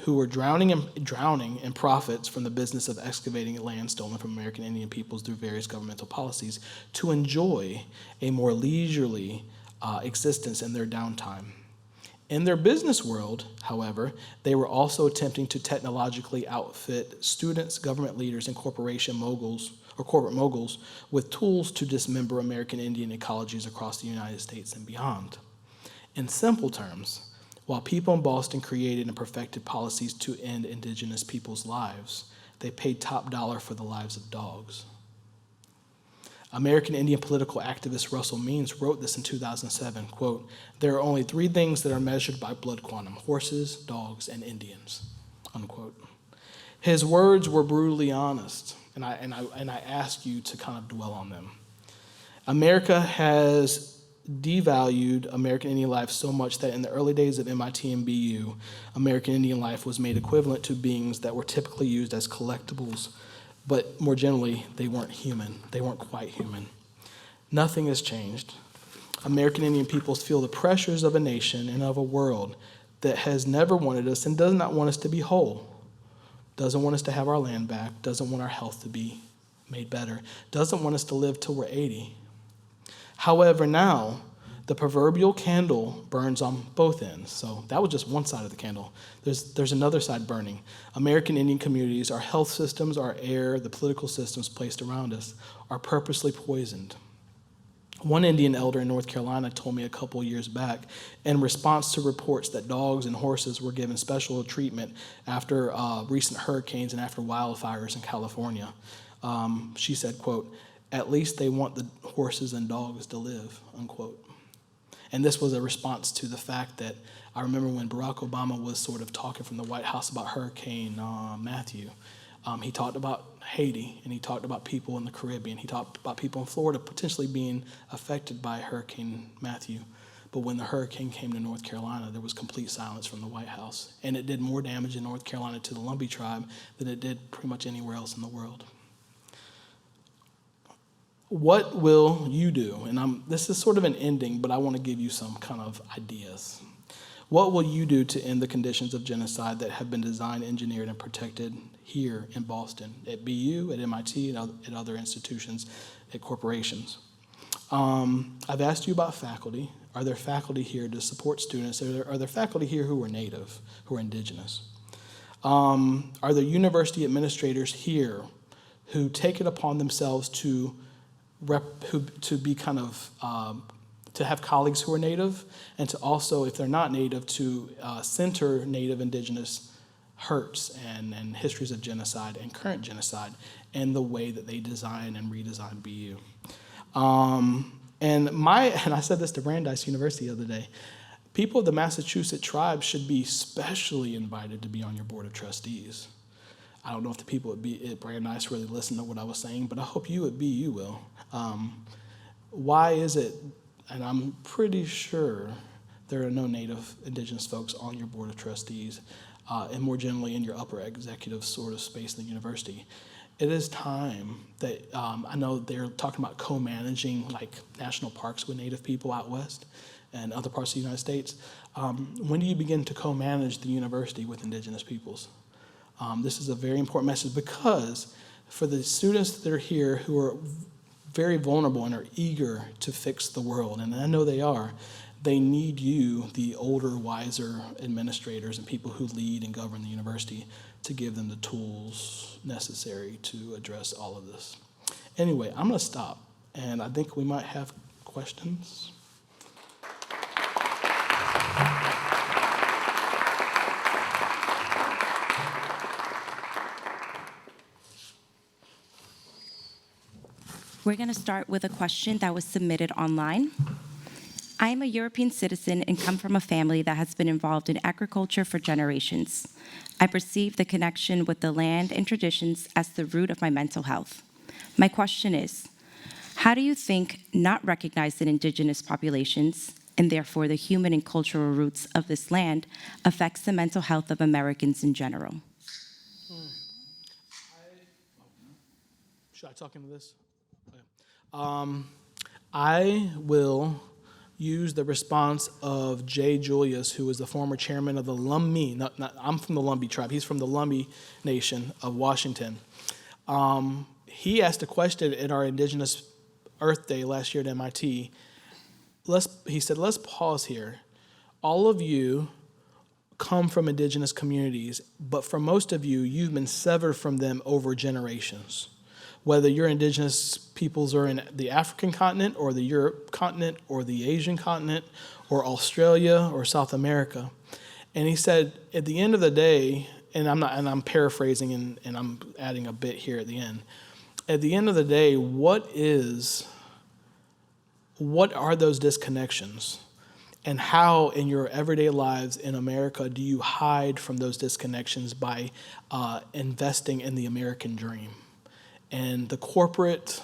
who were drowning in profits from the business of excavating land stolen from American Indian peoples through various governmental policies to enjoy a more leisurely existence in their downtime. In their business world, however, they were also attempting to technologically outfit students, government leaders, and corporate moguls with tools to dismember American Indian ecologies across the United States and beyond. In simple terms, while people in Boston created and perfected policies to end indigenous people's lives, they paid top dollar for the lives of dogs. American Indian political activist Russell Means wrote this in 2007, quote, "There are only three things that are measured by blood quantum: horses, dogs, and Indians," unquote. His words were brutally honest, and I ask you to kind of dwell on them. America has devalued American Indian life so much that in the early days of MIT and BU, American Indian life was made equivalent to beings that were typically used as collectibles. But more generally, they weren't human. They weren't quite human. Nothing has changed. American Indian peoples feel the pressures of a nation and of a world that has never wanted us and does not want us to be whole, doesn't want us to have our land back, doesn't want our health to be made better, doesn't want us to live till we're 80. However, now, the proverbial candle burns on both ends. So that was just one side of the candle. There's another side burning. American Indian communities, our health systems, our air, the political systems placed around us are purposely poisoned. One Indian elder in North Carolina told me a couple years back, in response to reports that dogs and horses were given special treatment after recent hurricanes and after wildfires in California, she said, quote, "At least they want the horses and dogs to live," unquote. And this was a response to the fact that I remember when Barack Obama was sort of talking from the White House about Hurricane Matthew. He talked about Haiti, and he talked about people in the Caribbean. He talked about people in Florida potentially being affected by Hurricane Matthew. But when the hurricane came to North Carolina, there was complete silence from the White House. And it did more damage in North Carolina to the Lumbee tribe than it did pretty much anywhere else in the world. What will you do? And this is sort of an ending, but I want to give you some kind of ideas. What will you do to end the conditions of genocide that have been designed, engineered, and protected here in Boston, at BU, at MIT, and at other institutions, at corporations? I've asked you about faculty. Are there faculty here to support students? Are there faculty here who are Native, who are Indigenous? Are there university administrators here who take it upon themselves to be kind of, to have colleagues who are Native, and to also, if they're not Native, to center Native Indigenous hurts and histories of genocide and current genocide and the way that they design and redesign BU. And I said this to Brandeis University the other day, people of the Massachusetts tribe should be specially invited to be on your board of trustees. I don't know if the people at Brandeis really listened to what I was saying, but I hope you at BU will. Why is it, and I'm pretty sure there are no Native Indigenous folks on your board of trustees. and more generally in your upper executive sort of space in the university. It is time that, I know they're talking about co-managing like national parks with Native people out west and other parts of the United States. When do you begin to co-manage the university with Indigenous peoples? This is a very important message, because for the students that are here who are very vulnerable and are eager to fix the world, and I know they are, they need you, the older, wiser administrators and people who lead and govern the university, to give them the tools necessary to address all of this. Anyway, I'm going to stop, and I think we might have questions. We're going to start with a question that was submitted online. I am a European citizen and come from a family that has been involved in agriculture for generations. I perceive the connection with the land and traditions as the root of my mental health. My question is, how do you think not recognizing Indigenous populations, and therefore the human and cultural roots of this land, affects the mental health of Americans in general? Should I talk into this? Okay. I will use the response of Jay Julius, who is the former chairman of the Lumbee. I'm from the Lumbee tribe. He's from the Lumbee Nation of Washington. He asked a question at our Indigenous Earth Day last year at MIT. He said, let's pause here. All of you come from Indigenous communities, but for most of you, you've been severed from them over generations. Whether your Indigenous peoples are in the African continent or the Europe continent or the Asian continent or Australia or South America. And he said, at the end of the day, and I'm paraphrasing and I'm adding a bit here at the end. At the end of the day, what are those disconnections? And how in your everyday lives in America do you hide from those disconnections by investing in the American dream? And the corporate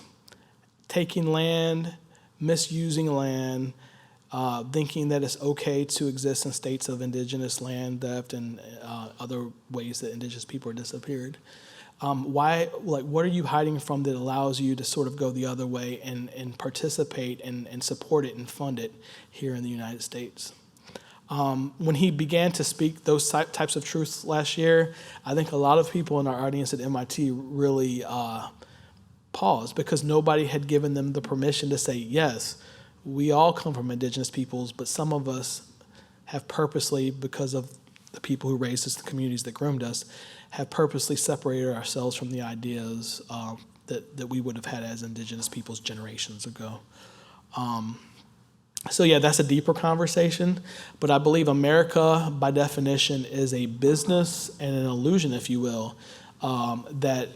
taking land, misusing land, thinking that it's okay to exist in states of Indigenous land theft and other ways that Indigenous people are disappeared. What are you hiding from that allows you to sort of go the other way and participate and support it and fund it here in the United States? When he began to speak those types of truths last year, I think a lot of people in our audience at MIT really paused, because nobody had given them the permission to say, yes, we all come from Indigenous peoples, but some of us have purposely, because of the people who raised us, the communities that groomed us, have purposely separated ourselves from the ideas that we would have had as Indigenous peoples generations ago. So yeah, that's a deeper conversation, but I believe America, by definition, is a business and an illusion, if you will, that,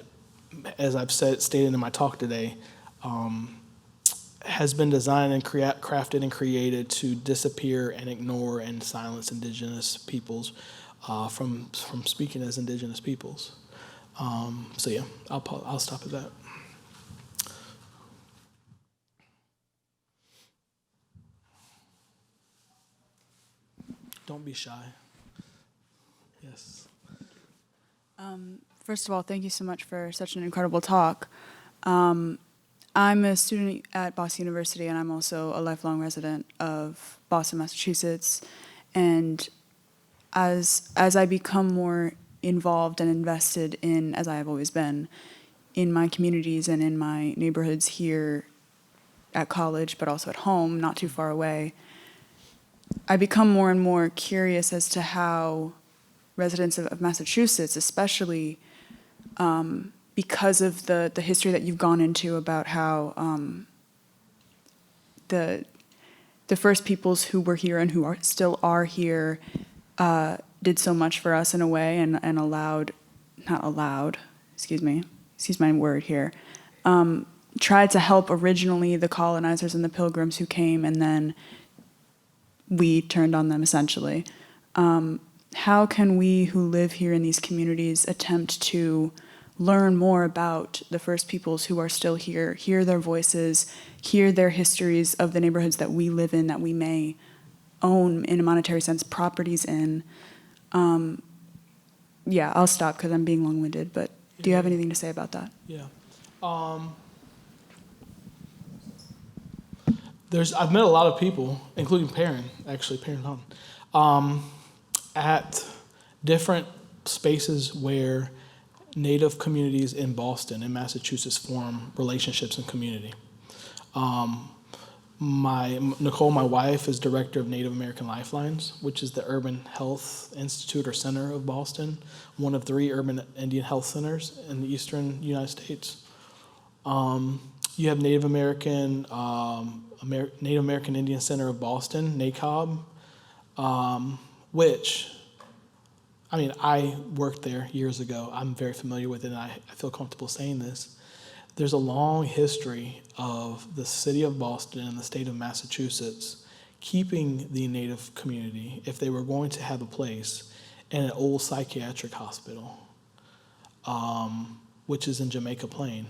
as I've stated in my talk today, has been designed and crafted and created to disappear and ignore and silence Indigenous peoples from speaking as Indigenous peoples. So yeah, I'll stop at that. Don't be shy. Yes. First of all, thank you so much for such an incredible talk. I'm a student at Boston University, and I'm also a lifelong resident of Boston, Massachusetts. And as I become more involved and invested in, as I have always been, in my communities and in my neighborhoods here at college, but also at home, not too far away, I become more and more curious as to how residents of Massachusetts, especially because of the history that you've gone into about how the first peoples who were here and who still are here did so much for us in a way, and excuse my word here, tried to help originally the colonizers and the pilgrims who came, and then we turned on them essentially. How can we who live here in these communities attempt to learn more about the first peoples who are still here, hear their voices, hear their histories of the neighborhoods that we live in, that we may own in a monetary sense properties in, yeah, I'll stop because I'm being long-winded, but do you have anything to say about that? Yeah. I've met a lot of people, including Perrin Hahn, at different spaces where Native communities in Boston and Massachusetts form relationships and community. Nicole, my wife, is director of Native American Lifelines, which is the Urban Health Institute or Center of Boston, one of 3 urban Indian health centers in the eastern United States. You have Native American Indian Center of Boston, NACOB, which, I mean, I worked there years ago. I'm very familiar with it, and I feel comfortable saying this. There's a long history of the city of Boston and the state of Massachusetts keeping the Native community, if they were going to have a place, in an old psychiatric hospital, which is in Jamaica Plain.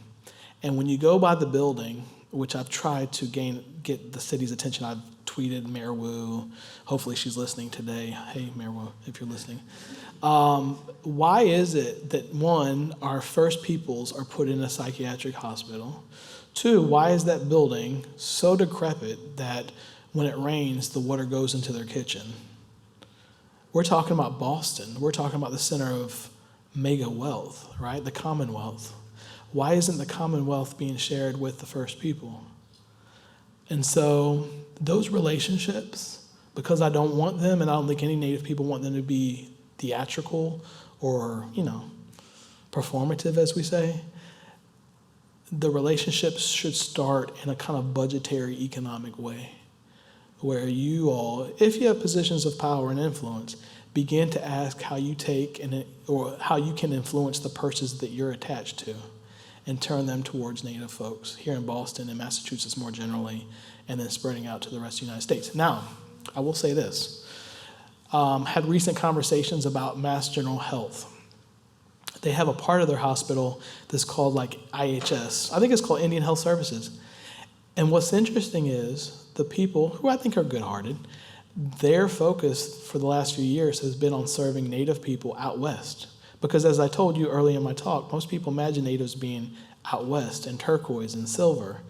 And when you go by the building, which I've tried to get the city's attention, I've tweeted Mayor Wu. Hopefully she's listening today. Hey, Mayor Wu, if you're listening. Why is it that, 1, our first peoples are put in a psychiatric hospital? 2, why is that building so decrepit that when it rains, the water goes into their kitchen? We're talking about Boston. We're talking about the center of mega wealth, right? The Commonwealth. Why isn't the Commonwealth being shared with the first people? And so those relationships, because I don't want them, and I don't think any Native people want them to be theatrical or, performative, as we say, the relationships should start in a kind of budgetary economic way, where you all, if you have positions of power and influence, begin to ask how you or how you can influence the purses that you're attached to and turn them towards Native folks here in Boston and Massachusetts more generally, and then spreading out to the rest of the United States. Now, I will say this. Had recent conversations about Mass General Health. They have a part of their hospital that's called like IHS. I think it's called Indian Health Services. And what's interesting is the people, who I think are good-hearted, their focus for the last few years has been on serving Native people out west. Because as I told you earlier in my talk, most people imagine Natives being out west in turquoise and silver,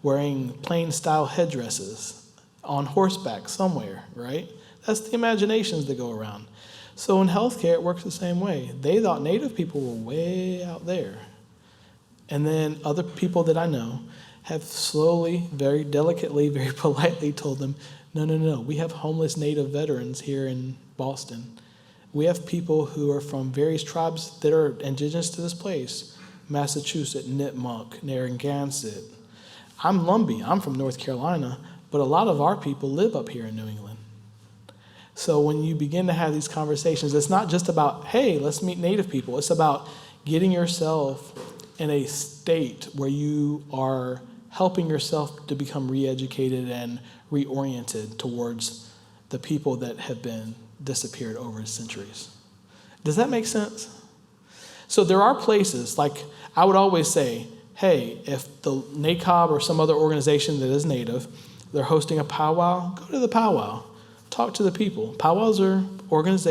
wearing plain-style headdresses, on horseback somewhere, right? That's the imaginations that go around. So in healthcare, it works the same way. They thought Native people were way out there. And then other people that I know have slowly, very delicately, very politely told them, no, we have homeless Native veterans here in Boston. We have people who are from various tribes that are indigenous to this place, Massachusetts, Nipmuc, Narragansett. I'm Lumbee, I'm from North Carolina, but a lot of our people live up here in New England. So when you begin to have these conversations, it's not just about, hey, let's meet Native people. It's about getting yourself in a state where you are helping yourself to become re-educated and reoriented towards the people that have been disappeared over centuries. Does that make sense? So there are places, like I would always say, hey, if the NACOB or some other organization that is Native, they're hosting a powwow, go to the powwow. Talk to the people. Powwows are organized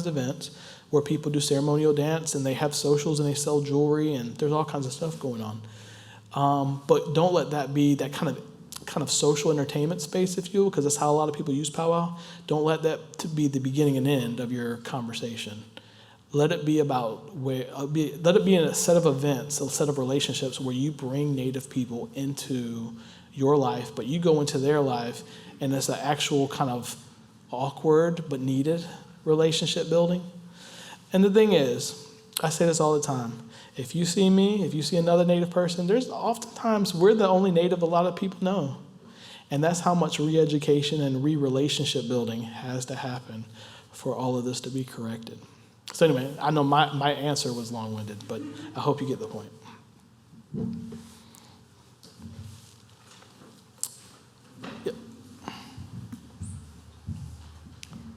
events where people do ceremonial dance and they have socials and they sell jewelry and there's all kinds of stuff going on. But don't let that be that kind of social entertainment space, if you will, because that's how a lot of people use powwow. Don't let that to be the beginning and end of your conversation. Let it be let it be in a set of events, a set of relationships where you bring Native people into your life, but you go into their life, and it's an actual kind of awkward but needed relationship building. And the thing is, I say this all the time, if you see me, if you see another Native person, there's oftentimes we're the only Native a lot of people know. And that's how much re-education and re-relationship building has to happen for all of this to be corrected. So anyway, I know my answer was long-winded, but I hope you get the point. Yep.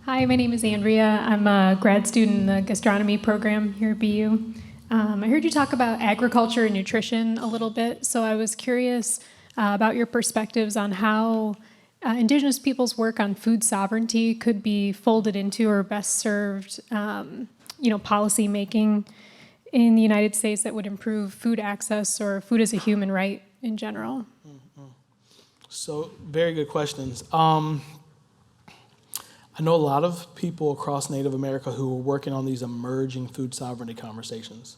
Hi, my name is Andrea. I'm a grad student in the gastronomy program here at BU. I heard you talk about agriculture and nutrition a little bit, so I was curious about your perspectives on how Indigenous people's work on food sovereignty could be folded into or best served policy making in the United States that would improve food access or food as a human right in general? So, very good questions. I know a lot of people across Native America who are working on these emerging food sovereignty conversations.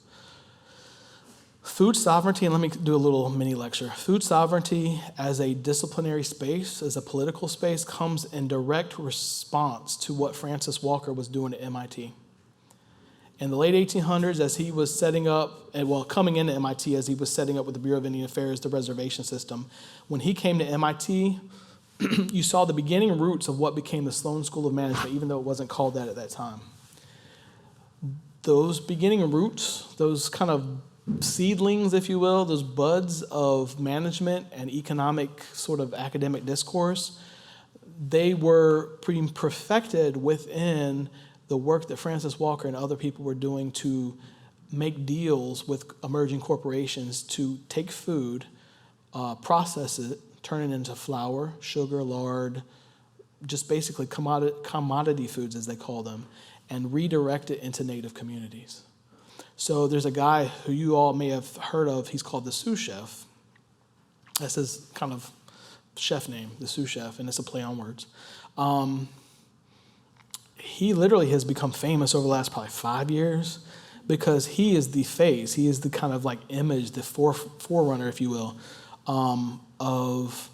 Food sovereignty, and let me do a little mini lecture. Food sovereignty as a disciplinary space, as a political space, comes in direct response to what Francis Walker was doing at MIT. In the late 1800s, as he was setting up, coming into MIT, as he was setting up with the Bureau of Indian Affairs, the reservation system, when he came to MIT, you saw the beginning roots of what became the Sloan School of Management, even though it wasn't called that at that time. Those beginning roots, those kind of seedlings, if you will, those buds of management and economic sort of academic discourse, they were pretty perfected within the work that Francis Walker and other people were doing to make deals with emerging corporations to take food, process it, turn it into flour, sugar, lard, just basically commodity foods, as they call them, and redirect it into Native communities. So there's a guy who you all may have heard of. He's called the sous chef. That's his kind of chef name, the sous chef, and it's a play on words. He literally has become famous over the last probably 5 years because he is the face. He is the kind of like image, the forerunner, if you will, of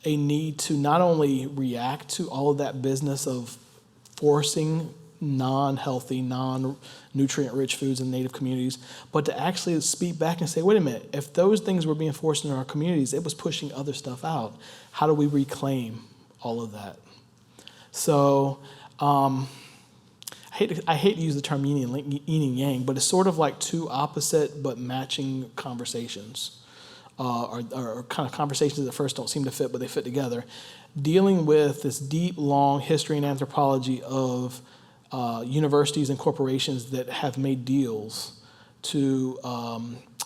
a need to not only react to all of that business of forcing non-healthy, non-nutrient-rich foods in Native communities, but to actually speak back and say, wait a minute, if those things were being forced in our communities, it was pushing other stuff out. How do we reclaim all of that? So I hate to use the term yin and yang, but it's sort of like two opposite but matching conversations, or kind of conversations that at first don't seem to fit, but they fit together, dealing with this deep, long history and anthropology of universities and corporations that have made deals to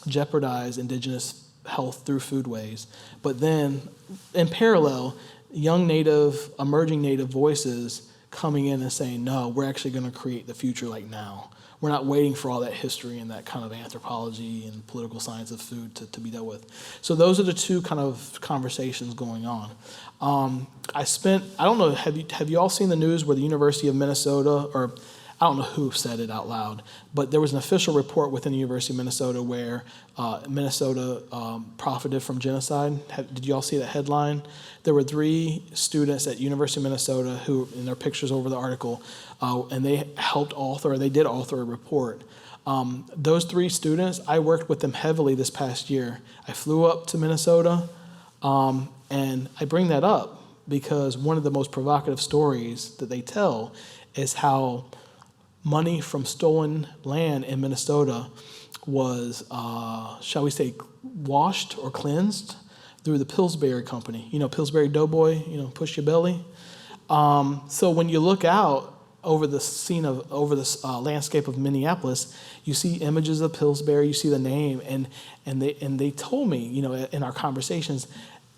jeopardize indigenous health through foodways. But then, in parallel, young Native, emerging Native voices coming in and saying, no, we're actually going to create the future like now. We're not waiting for all that history and that kind of anthropology and political science of food to be dealt with. So those are the two kind of conversations going on. I don't know, have you all seen the news where the University of Minnesota, or I don't know who said it out loud, but there was an official report within the University of Minnesota where Minnesota profited from genocide. Did you all see that headline? There were 3 students at University of Minnesota who, in their pictures over the article, and they did author a report. Those 3 students, I worked with them heavily this past year. I flew up to Minnesota, and I bring that up because one of the most provocative stories that they tell is how money from stolen land in Minnesota was, shall we say, washed or cleansed through the Pillsbury Company. You know, Pillsbury Doughboy, push your belly. So when you look out over the landscape of Minneapolis, you see images of Pillsbury, you see the name, and they told me, in our conversations,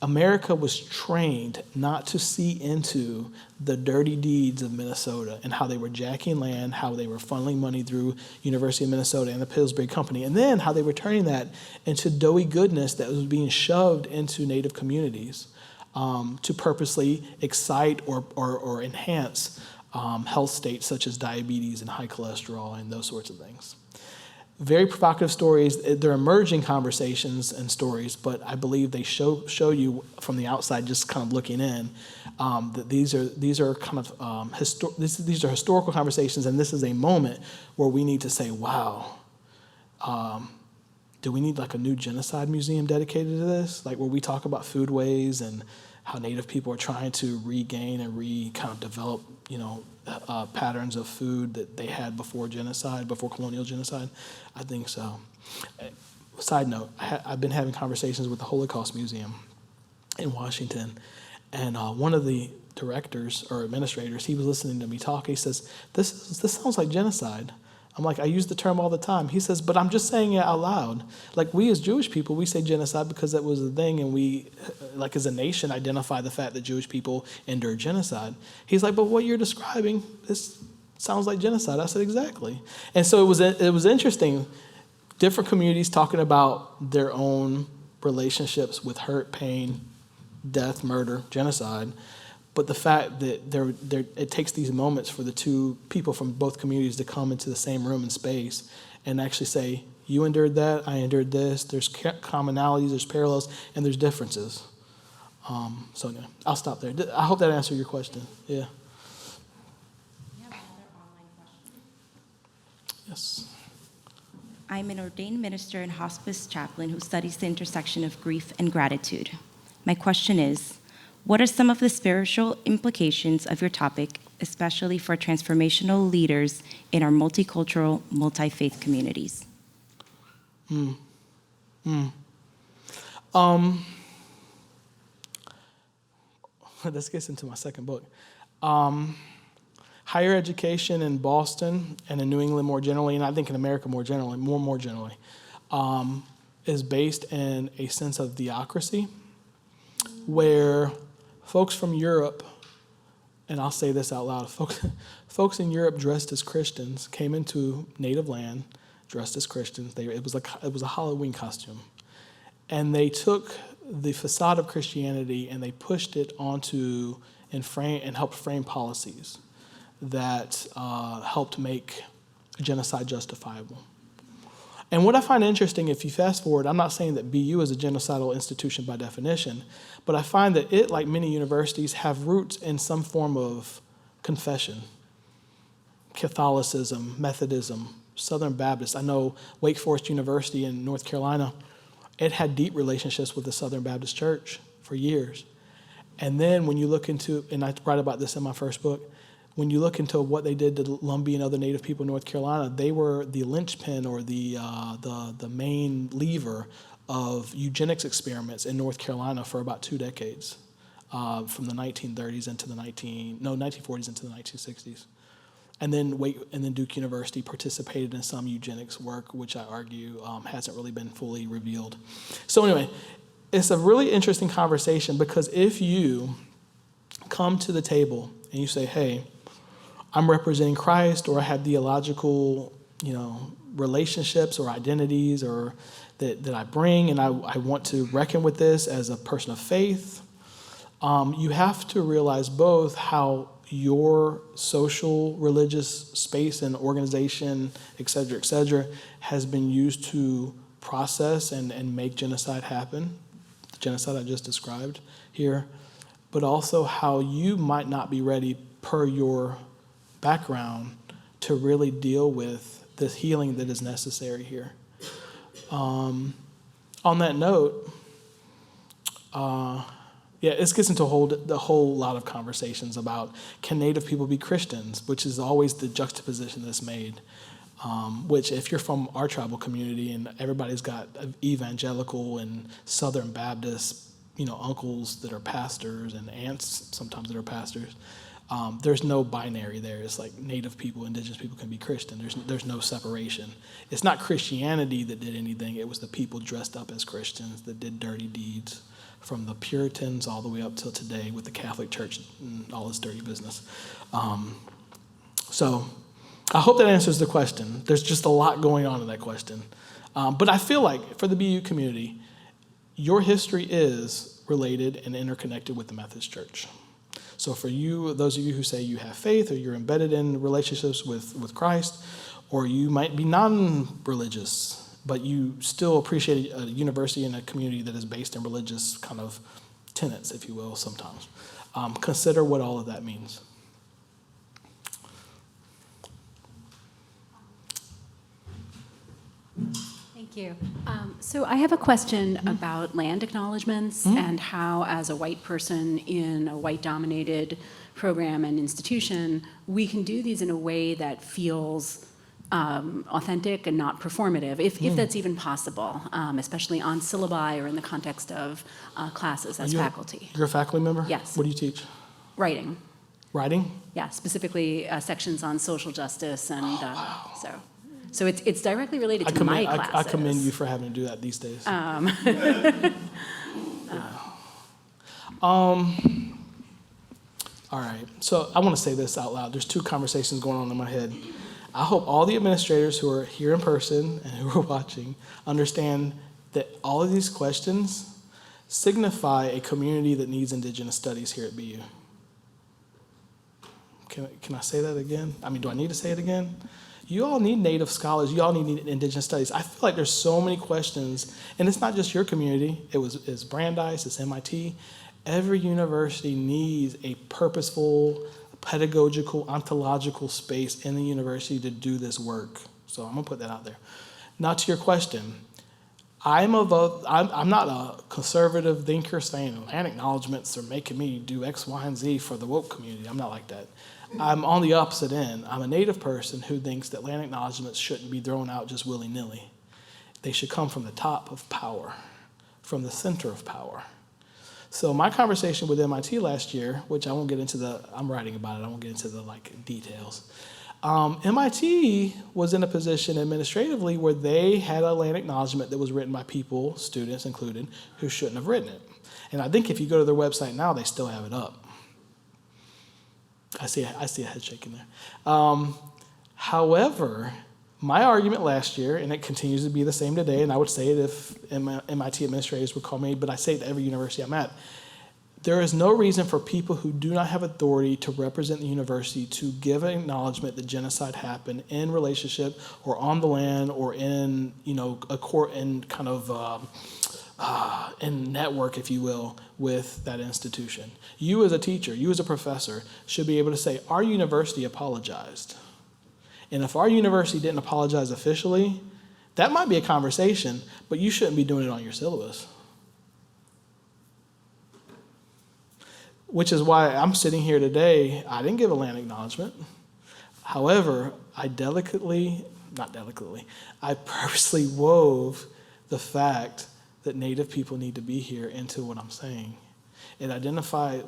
America was trained not to see into the dirty deeds of Minnesota and how they were jacking land, how they were funneling money through University of Minnesota and the Pillsbury Company, and then how they were turning that into doughy goodness that was being shoved into Native communities to purposely excite or enhance health states such as diabetes and high cholesterol and those sorts of things. Very provocative stories. They're emerging conversations and stories, but I believe they show you from the outside, just kind of looking in, that these are kind of these are historical conversations, and this is a moment where we need to say, wow, do we need like a new genocide museum dedicated to this? Like where we talk about foodways and how Native people are trying to regain and kind of develop, patterns of food that they had before genocide, before colonial genocide? I think so. Side note, I've been having conversations with the Holocaust Museum in Washington, and one of the directors or administrators, he was listening to me talk. He says, this sounds like genocide. I'm like, I use the term all the time. He says, but I'm just saying it out loud. Like we as Jewish people, we say genocide because that was the thing, and we, like as a nation, identify the fact that Jewish people endured genocide. He's like, but what you're describing, Sounds like genocide. I said, exactly. And so it was interesting, different communities talking about their own relationships with hurt, pain, death, murder, genocide. But the fact that it takes these moments for the two people from both communities to come into the same room and space and actually say, you endured that, I endured this, there's commonalities, there's parallels, and there's differences. So yeah, I'll stop there. I hope that answered your question. Yeah. Yes. I'm an ordained minister and hospice chaplain who studies the intersection of grief and gratitude. My question is, what are some of the spiritual implications of your topic, especially for transformational leaders in our multicultural, multi-faith communities? This gets into my second book. Higher education in Boston and in New England more generally, and I think in America more generally, more generally, is based in a sense of theocracy, where folks from Europe, and I'll say this out loud, folks in Europe dressed as Christians came into native land dressed as Christians. It was a Halloween costume, and they took the facade of Christianity and they pushed it onto and helped frame policies that helped make genocide justifiable. And what I find interesting, if you fast forward, I'm not saying that BU is a genocidal institution by definition, but I find that it, like many universities, have roots in some form of confession, Catholicism, Methodism, Southern Baptist. I know Wake Forest University in North Carolina, it had deep relationships with the Southern Baptist Church for years. And then when you look into, and I write about this in my first book, when you look into what they did to Lumbee and other Native people in North Carolina, they were the linchpin or the main lever of eugenics experiments in North Carolina for about 2 decades, from the 1930s into the 1940s into the 1960s. And then Duke University participated in some eugenics work, which I argue hasn't really been fully revealed. So anyway, it's a really interesting conversation, because if you come to the table and you say, hey, I'm representing Christ, or I have theological, relationships or identities or that I bring, and I want to reckon with this as a person of faith, you have to realize both how your social, religious space and organization, et cetera, has been used to process and make genocide happen, the genocide I just described here, but also how you might not be ready per your background to really deal with the healing that is necessary here. On that note, it gets into a whole lot of conversations about, can Native people be Christians, which is always the juxtaposition that's made, which if you're from our tribal community and everybody's got evangelical and Southern Baptist, uncles that are pastors and aunts sometimes that are pastors, there's no binary there. It's like Native people, Indigenous people can be Christian. There's no separation. It's not Christianity that did anything. It was the people dressed up as Christians that did dirty deeds, from the Puritans all the way up till today with the Catholic Church and all its dirty business. So I hope that answers the question. There's just a lot going on in that question. But I feel like for the BU community, your history is related and interconnected with the Methodist Church. So for you, those of you who say you have faith or you're embedded in relationships with Christ, or you might be non-religious, but you still appreciate a university and a community that is based in religious kind of tenets, if you will, sometimes. Consider what all of that means. Thank you. So I have a question about land acknowledgements and how, as a white person in a white-dominated program and institution, we can do these in a way that feels authentic and not performative, if that's even possible, especially on syllabi or in the context of classes as faculty. You're a faculty member? Yes. What do you teach? Writing. Writing? Yeah, specifically sections on social justice and so it's directly related to my classes. I commend you for having to do that these days. All right, so I want to say this out loud. There's two conversations going on in my head. I hope all the administrators who are here in person and who are watching understand that all of these questions signify a community that needs Indigenous studies here at BU. Can I say that again? I mean, do I need to say it again? You all need Native scholars. You all need Indigenous studies. I feel like there's so many questions, and it's not just your community. It's Brandeis, it's MIT. Every university needs a purposeful, pedagogical, ontological space in the university to do this work. So I'm gonna put that out there. Now to your question. I'm not a conservative thinker saying land acknowledgements are making me do X, Y, and Z for the woke community. I'm not like that. I'm on the opposite end. I'm a Native person who thinks that land acknowledgements shouldn't be thrown out just willy-nilly. They should come from the top of power, from the center of power. So my conversation with MIT last year, which I won't get into I'm writing about it, I won't get into the details. MIT was in a position administratively where they had a land acknowledgement that was written by people, students included, who shouldn't have written it. And I think if you go to their website now, they still have it up. I see a head shaking there. However, my argument last year, and it continues to be the same today, and I would say it if MIT administrators would call me, but I say it to every university I'm at, there is no reason for people who do not have authority to represent the university to give an acknowledgement that genocide happened in relationship or on the land or in a court in kind of in network, if you will, with that institution. You as a teacher, you as a professor should be able to say, our university apologized. And if our university didn't apologize officially, that might be a conversation, but you shouldn't be doing it on your syllabus. Which is why I'm sitting here today. I didn't give a land acknowledgement. However, I purposely wove the fact that Native people need to be here into what I'm saying. I identify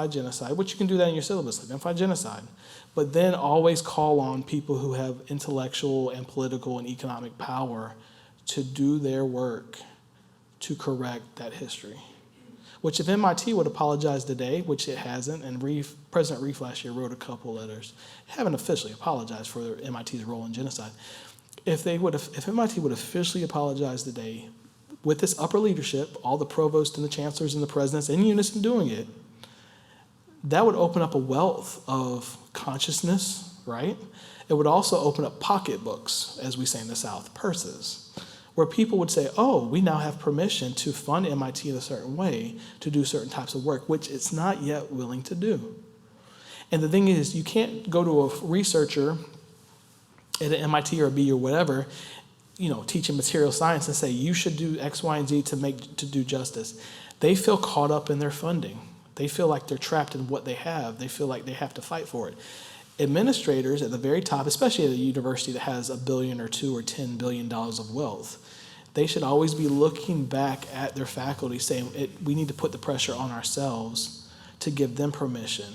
genocide, which you can do that in your syllabus, identify genocide, but then always call on people who have intellectual and political and economic power to do their work to correct that history. Which if MIT would apologize today, which it hasn't, and President Reif last year wrote a couple letters, haven't officially apologized for MIT's role in genocide. If MIT would officially apologize today, with this upper leadership, all the provosts and the chancellors and the presidents in unison doing it, that would open up a wealth of consciousness, right? It would also open up pocketbooks, as we say in the South, purses, where people would say, oh, we now have permission to fund MIT in a certain way to do certain types of work, which it's not yet willing to do. And the thing is, you can't go to a researcher at an MIT or a B or whatever, teaching material science and say, you should do X, Y, and Z to do justice. They feel caught up in their funding. They feel like they're trapped in what they have. They feel like they have to fight for it. Administrators at the very top, especially at a university that has $1 billion or $2 or $10 billion of wealth, they should always be looking back at their faculty saying, we need to put the pressure on ourselves to give them permission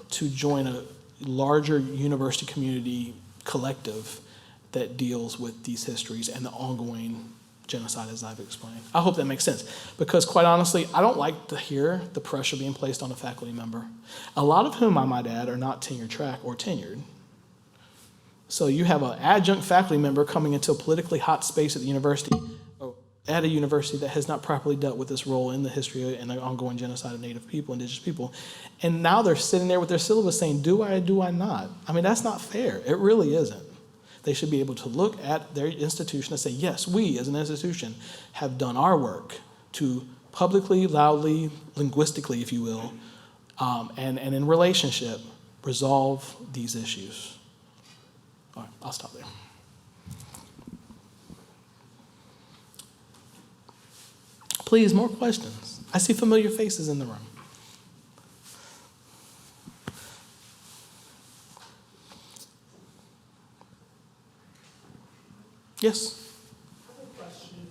to join a larger university community collective that deals with these histories and the ongoing genocide, as I've explained. I hope that makes sense, because quite honestly, I don't like to hear the pressure being placed on a faculty member, a lot of whom I might add are not tenure track or tenured. So you have an adjunct faculty member coming into a politically hot space at the university, or at a university that has not properly dealt with this role in the history and the ongoing genocide of Native people, Indigenous people, and now they're sitting there with their syllabus saying, do I or do I not? I mean, that's not fair. It really isn't. They should be able to look at their institution and say, yes, we as an institution have done our work to publicly, loudly, linguistically, if you will, and in relationship, resolve these issues. All right, I'll stop there. Please, more questions. I see familiar faces in the room. Yes? I have a question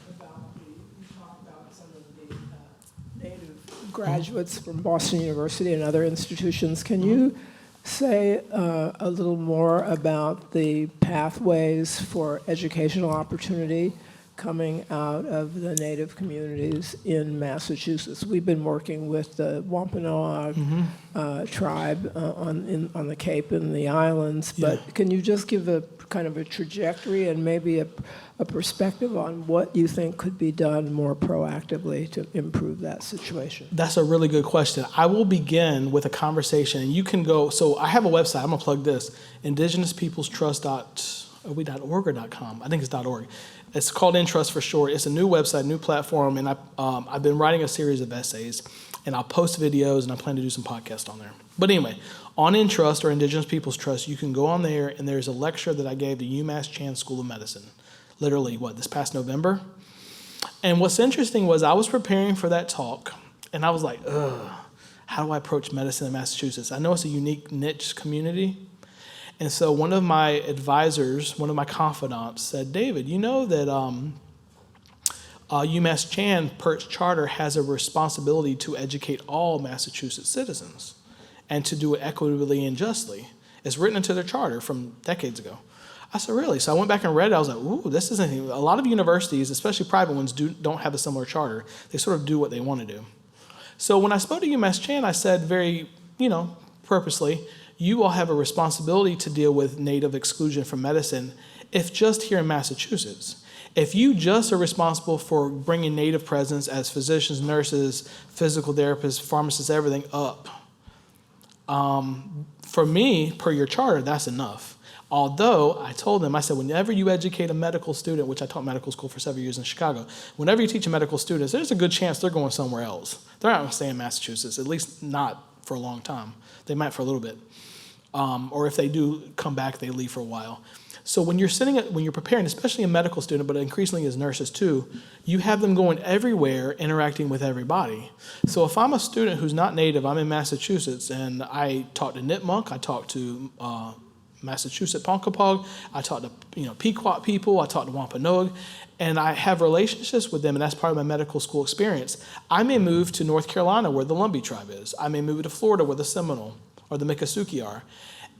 about you talked about some of the Native graduates from Boston University and other institutions. Can you say a little more about the pathways for educational opportunity coming out of the Native communities in Massachusetts. We've been working with the Wampanoag tribe on the Cape and the islands, but can you just give a kind of a trajectory and maybe a perspective on what you think could be done more proactively to improve that situation? That's a really good question. I will begin with a conversation, and you can go, so I have a website, I'm gonna plug this, indigenouspeoplestrust.org or .com? I think it's .org. It's called Intrust for short. It's a new website, new platform, and I've been writing a series of essays, and I'll post videos, and I plan to do some podcasts on there. But anyway, on Intrust, or Indigenous Peoples Trust, you can go on there, and there's a lecture that I gave to UMass Chan School of Medicine, literally, this past November? And what's interesting was I was preparing for that talk, and I was like, how do I approach medicine in Massachusetts? I know it's a unique niche community. And so one of my advisors, one of my confidants said, David, you know that UMass Chan, per its charter, has a responsibility to educate all Massachusetts citizens and to do it equitably and justly. It's written into their charter from decades ago. I said, really? So I went back and read it. I was like, ooh, this isn't, a lot of universities, especially private ones, don't have a similar charter. They sort of do what they want to do. So when I spoke to UMass Chan, I said very, purposely, you all have a responsibility to deal with Native exclusion from medicine if just here in Massachusetts. If you just are responsible for bringing Native presence as physicians, nurses, physical therapists, pharmacists, everything up, for me, per your charter, that's enough. Although I told them, I said, whenever you educate a medical student, which I taught medical school for 7 years in Chicago, whenever you teach a medical student, there's a good chance they're going somewhere else. They're not going to stay in Massachusetts, at least not for a long time. They might for a little bit. Or if they do come back, they leave for a while. So when you're preparing, especially a medical student, but increasingly as nurses too, you have them going everywhere, interacting with everybody. So if I'm a student who's not Native, I'm in Massachusetts, and I talk to Nipmuc, I talk to Massachusetts Ponkapog, I talk to Pequot people, I talk to Wampanoag, and I have relationships with them, and that's part of my medical school experience. I may move to North Carolina where the Lumbee tribe is. I may move to Florida where the Seminole or the Miccosukee are.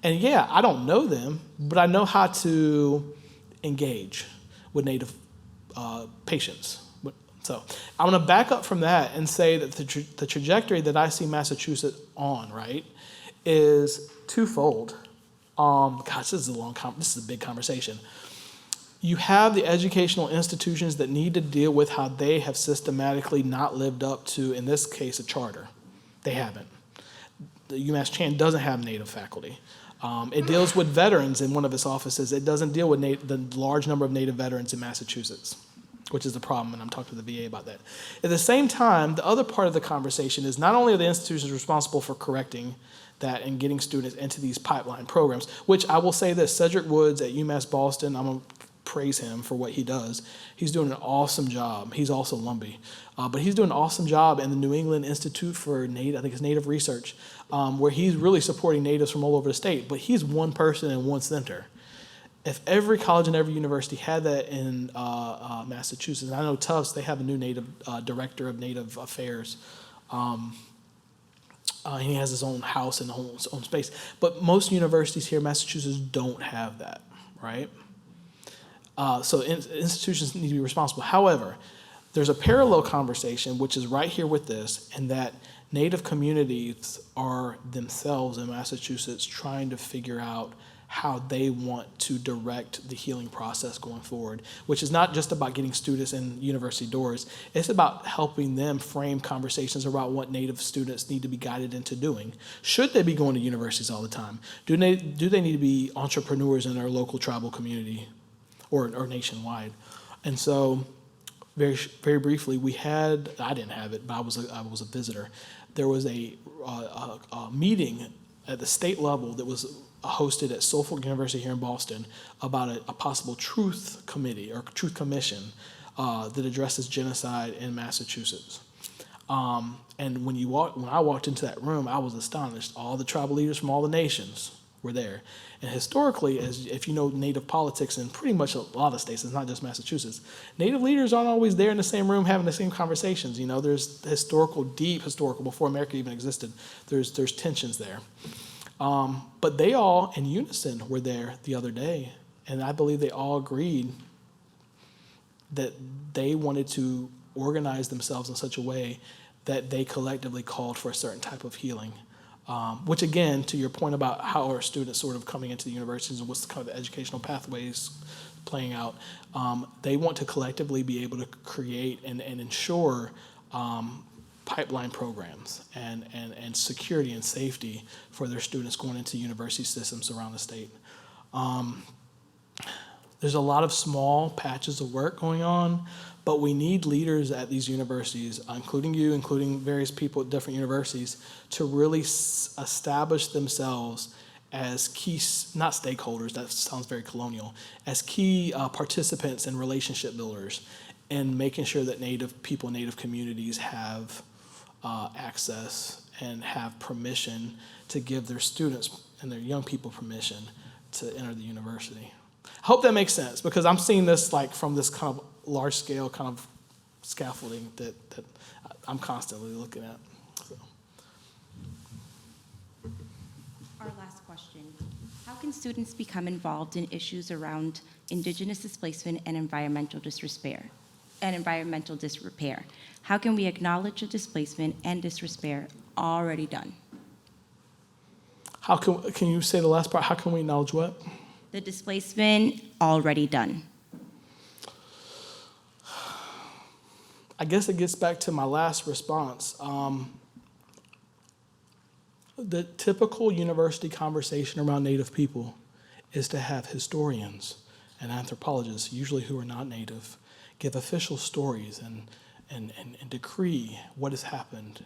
And yeah, I don't know them, but I know how to engage with Native patients. So I'm going to back up from that and say that the trajectory that I see Massachusetts on, right, is twofold. Gosh, this is a big conversation. You have the educational institutions that need to deal with how they have systematically not lived up to, in this case, a charter. They haven't. The UMass Chan doesn't have Native faculty. It deals with veterans in one of its offices. It doesn't deal with the large number of Native veterans in Massachusetts, which is the problem, and I'm talking to the VA about that. At the same time, the other part of the conversation is not only are the institutions responsible for correcting that and getting students into these pipeline programs, which I will say this, Cedric Woods at UMass Boston, I'm going to praise him for what he does. He's doing an awesome job. He's also Lumbee. But he's doing an awesome job in the New England Institute for Native Research, where he's really supporting natives from all over the state. But he's one person in one center. If every college and every university had that in Massachusetts, and I know Tufts, they have a new Native director of Native Affairs. And he has his own house and his own space. But most universities here in Massachusetts don't have that, right? So institutions need to be responsible. However, there's a parallel conversation, which is right here with this, in that Native communities are themselves in Massachusetts trying to figure out how they want to direct the healing process going forward, which is not just about getting students in university doors. It's about helping them frame conversations about what Native students need to be guided into doing. Should they be going to universities all the time? Do they need to be entrepreneurs in their local tribal community or nationwide? And so very, very briefly, I didn't have it, but I was a visitor. There was a meeting at the state level that was hosted at Suffolk University here in Boston about a possible truth committee or truth commission that addresses genocide in Massachusetts. And when I walked into that room, I was astonished. All the tribal leaders from all the nations were there. And historically, if you know Native politics in pretty much a lot of states, it's not just Massachusetts, Native leaders aren't always there in the same room having the same conversations. There's deep historical, before America even existed, there's tensions there. But they all, in unison, were there the other day, and I believe they all agreed that they wanted to organize themselves in such a way that they collectively called for a certain type of healing. Which again, to your point about how are students sort of coming into the universities and what's kind of the educational pathways playing out, they want to collectively be able to create and ensure pipeline programs and security and safety for their students going into university systems around the state. There's a lot of small patches of work going on, but we need leaders at these universities, including you, including various people at different universities, to really establish themselves as key, not stakeholders, that sounds very colonial, as key participants and relationship builders in making sure that Native people, Native communities have access and have permission to give their students and their young people permission to enter the university. I hope that makes sense, because I'm seeing this like from this kind of large scale kind of scaffolding that I'm constantly looking at. So. Our last question. How can students become involved in issues around Indigenous displacement and environmental disrepair? How can we acknowledge the displacement and disrepair already done? How can you say the last part? How can we acknowledge what? The displacement already done. I guess it gets back to my last response. The typical university conversation around Native people is to have historians and anthropologists, usually who are not Native, give official stories and decree what has happened,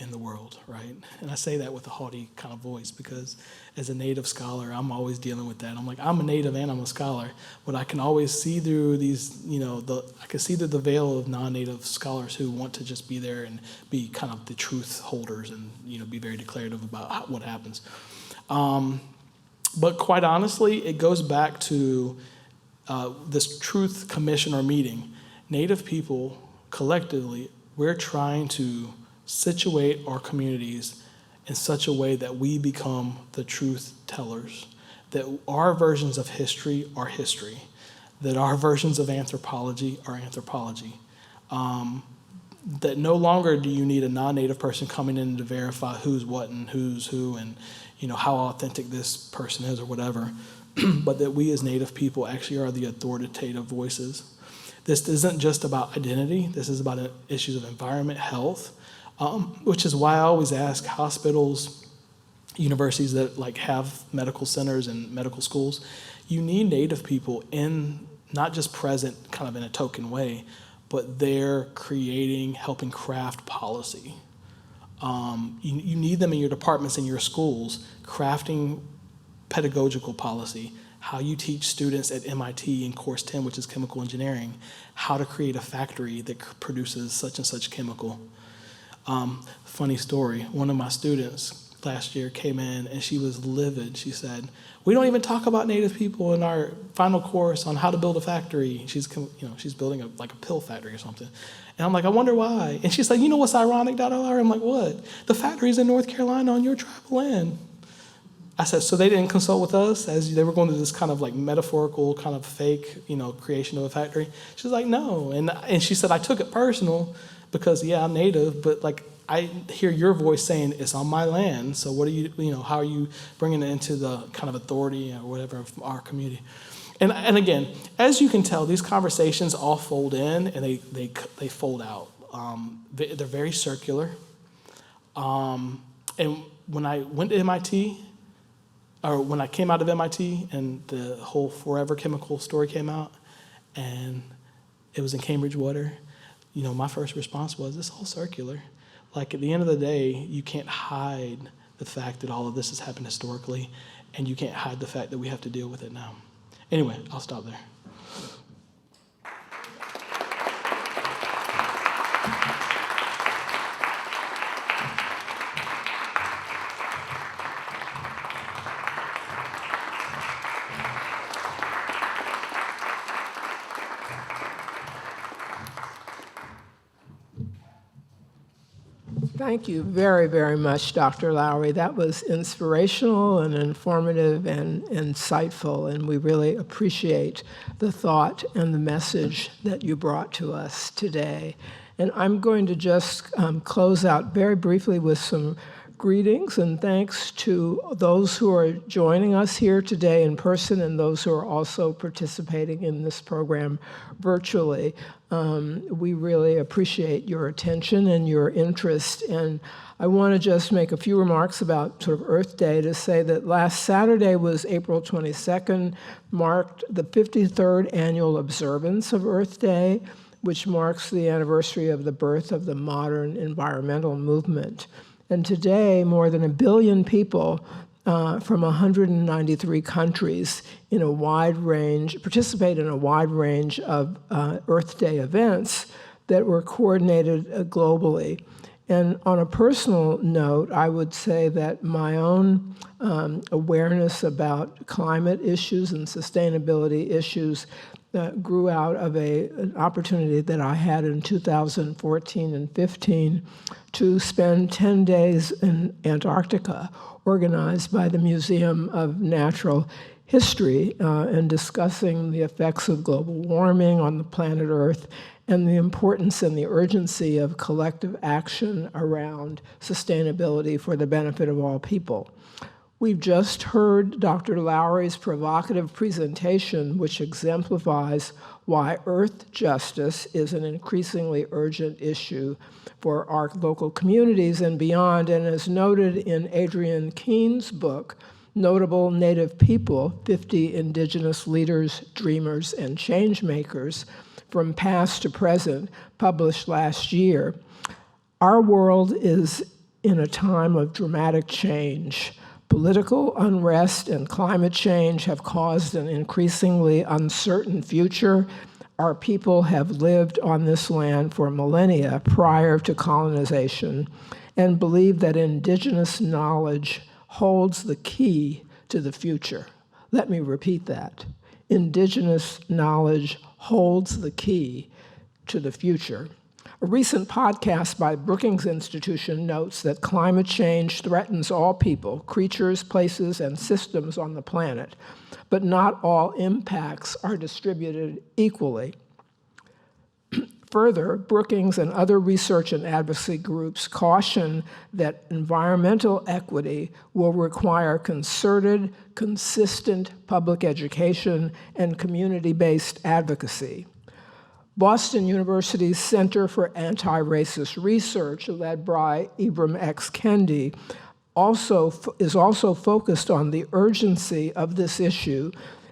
in the world, right? And I say that with a haughty kind of voice because as a Native scholar, I'm always dealing with that. I'm like, I'm a Native and I'm a scholar, but I can always see through these, I can see through the veil of non-Native scholars who want to just be there and be kind of the truth holders and, be very declarative about what happens. But quite honestly, it goes back to this truth commission or meeting. Native people, collectively, we're trying to situate our communities in such a way that we become the truth tellers, that our versions of history are history, that our versions of anthropology are anthropology, that no longer do you need a non-Native person coming in to verify who's what and who's who and how authentic this person is or whatever, but that we as Native people actually are the authoritative voices. This isn't just about identity. This is about issues of environment, health, which is why I always ask hospitals, universities that have medical centers and medical schools, you need Native people in, not just present kind of in a token way, but they're creating, helping craft policy. You need them in your departments, in your schools, crafting pedagogical policy, how you teach students at MIT in course 10, which is chemical engineering, how to create a factory that produces such and such chemical. Funny story, one of my students last year came in and she was livid. She said, we don't even talk about Native people in our final course on how to build a factory. She's building a pill factory or something. And I'm like, I wonder why. And she's like, you know what's ironic, Dr. I'm like, what? The factory's in North Carolina on your tribal land. I said, so they didn't consult with us as they were going to this kind of metaphorical kind of fake, creation of a factory? She's like, no. And she said, I took it personal because, yeah, I'm Native, but I hear your voice saying it's on my land. So what are you, how are you bringing it into the kind of authority or whatever of our community? And again, as you can tell, these conversations all fold in and they fold out. They're very circular. And when I went to MIT, or when I came out of MIT and the whole Forever Chemical story came out, and it was in Cambridge water, my first response was, it's all circular. At the end of the day, you can't hide the fact that all of this has happened historically, and you can't hide the fact that we have to deal with it now. Anyway, I'll stop there. Thank you very, very much, Dr. Lowry. That was inspirational and informative and insightful, and we really appreciate the thought and the message that you brought to us today. And I'm going to just close out very briefly with some greetings and thanks to those who are joining us here today in person and those who are also participating in this program virtually. We really appreciate your attention and your interest. And I want to just make a few remarks about sort of Earth Day to say that last Saturday was April 22nd, marked the 53rd annual observance of Earth Day, which marks the anniversary of the birth of the modern environmental movement. And today, more than 1 billion people from 193 countries in a wide range, participate in a wide range of Earth Day events that were coordinated globally. And on a personal note, I would say that my own awareness about climate issues and sustainability issues grew out of an opportunity that I had in 2014 and 15 to spend 10 days in Antarctica, organized by the Museum of Natural History, and discussing the effects of global warming on the planet Earth and the importance and the urgency of collective action around sustainability for the benefit of all people. We've just heard Dr. Lowry's provocative presentation, which exemplifies why Earth justice is an increasingly urgent issue for our local communities and beyond. And as noted in Adrienne Keene's book, Notable Native People, 50 Indigenous Leaders, Dreamers, and Changemakers, From Past to Present, published last year, our world is in a time of dramatic change. Political unrest and climate change have caused an increasingly uncertain future. Our people have lived on this land for millennia prior to colonization and believe that indigenous knowledge holds the key to the future. Let me repeat that. Indigenous knowledge holds the key to the future. A recent podcast by Brookings Institution notes that climate change threatens all people, creatures, places, and systems on the planet, but not all impacts are distributed equally. Further, Brookings and other research and advocacy groups caution that environmental equity will require concerted, consistent public education and community-based advocacy. Boston University's Center for Anti-Racist Research, led by Ibram X. Kendi, is also focused on the urgency of this issue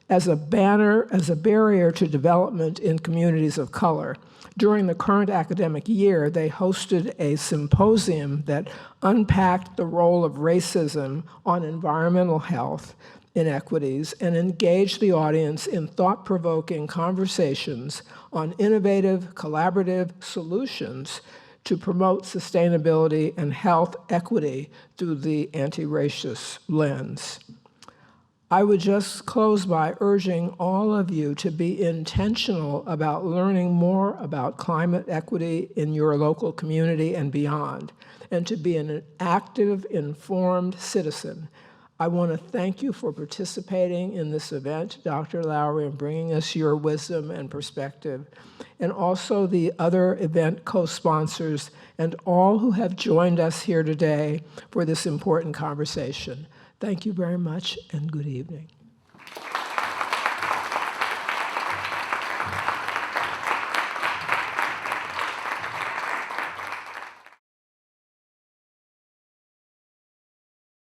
as a barrier to development in communities of color. During the current academic year, they hosted a symposium that unpacked the role of racism on environmental health inequities and engaged the audience in thought-provoking conversations on innovative, collaborative solutions to promote sustainability and health equity through the anti-racist lens. I would just close by urging all of you to be intentional about learning more about climate equity in your local community and beyond, and to be an active, informed citizen. I want to thank you for participating in this event, Dr. Lowry, and bringing us your wisdom and perspective, and also the other event co-sponsors and all who have joined us here today for this important conversation. Thank you very much, and good evening.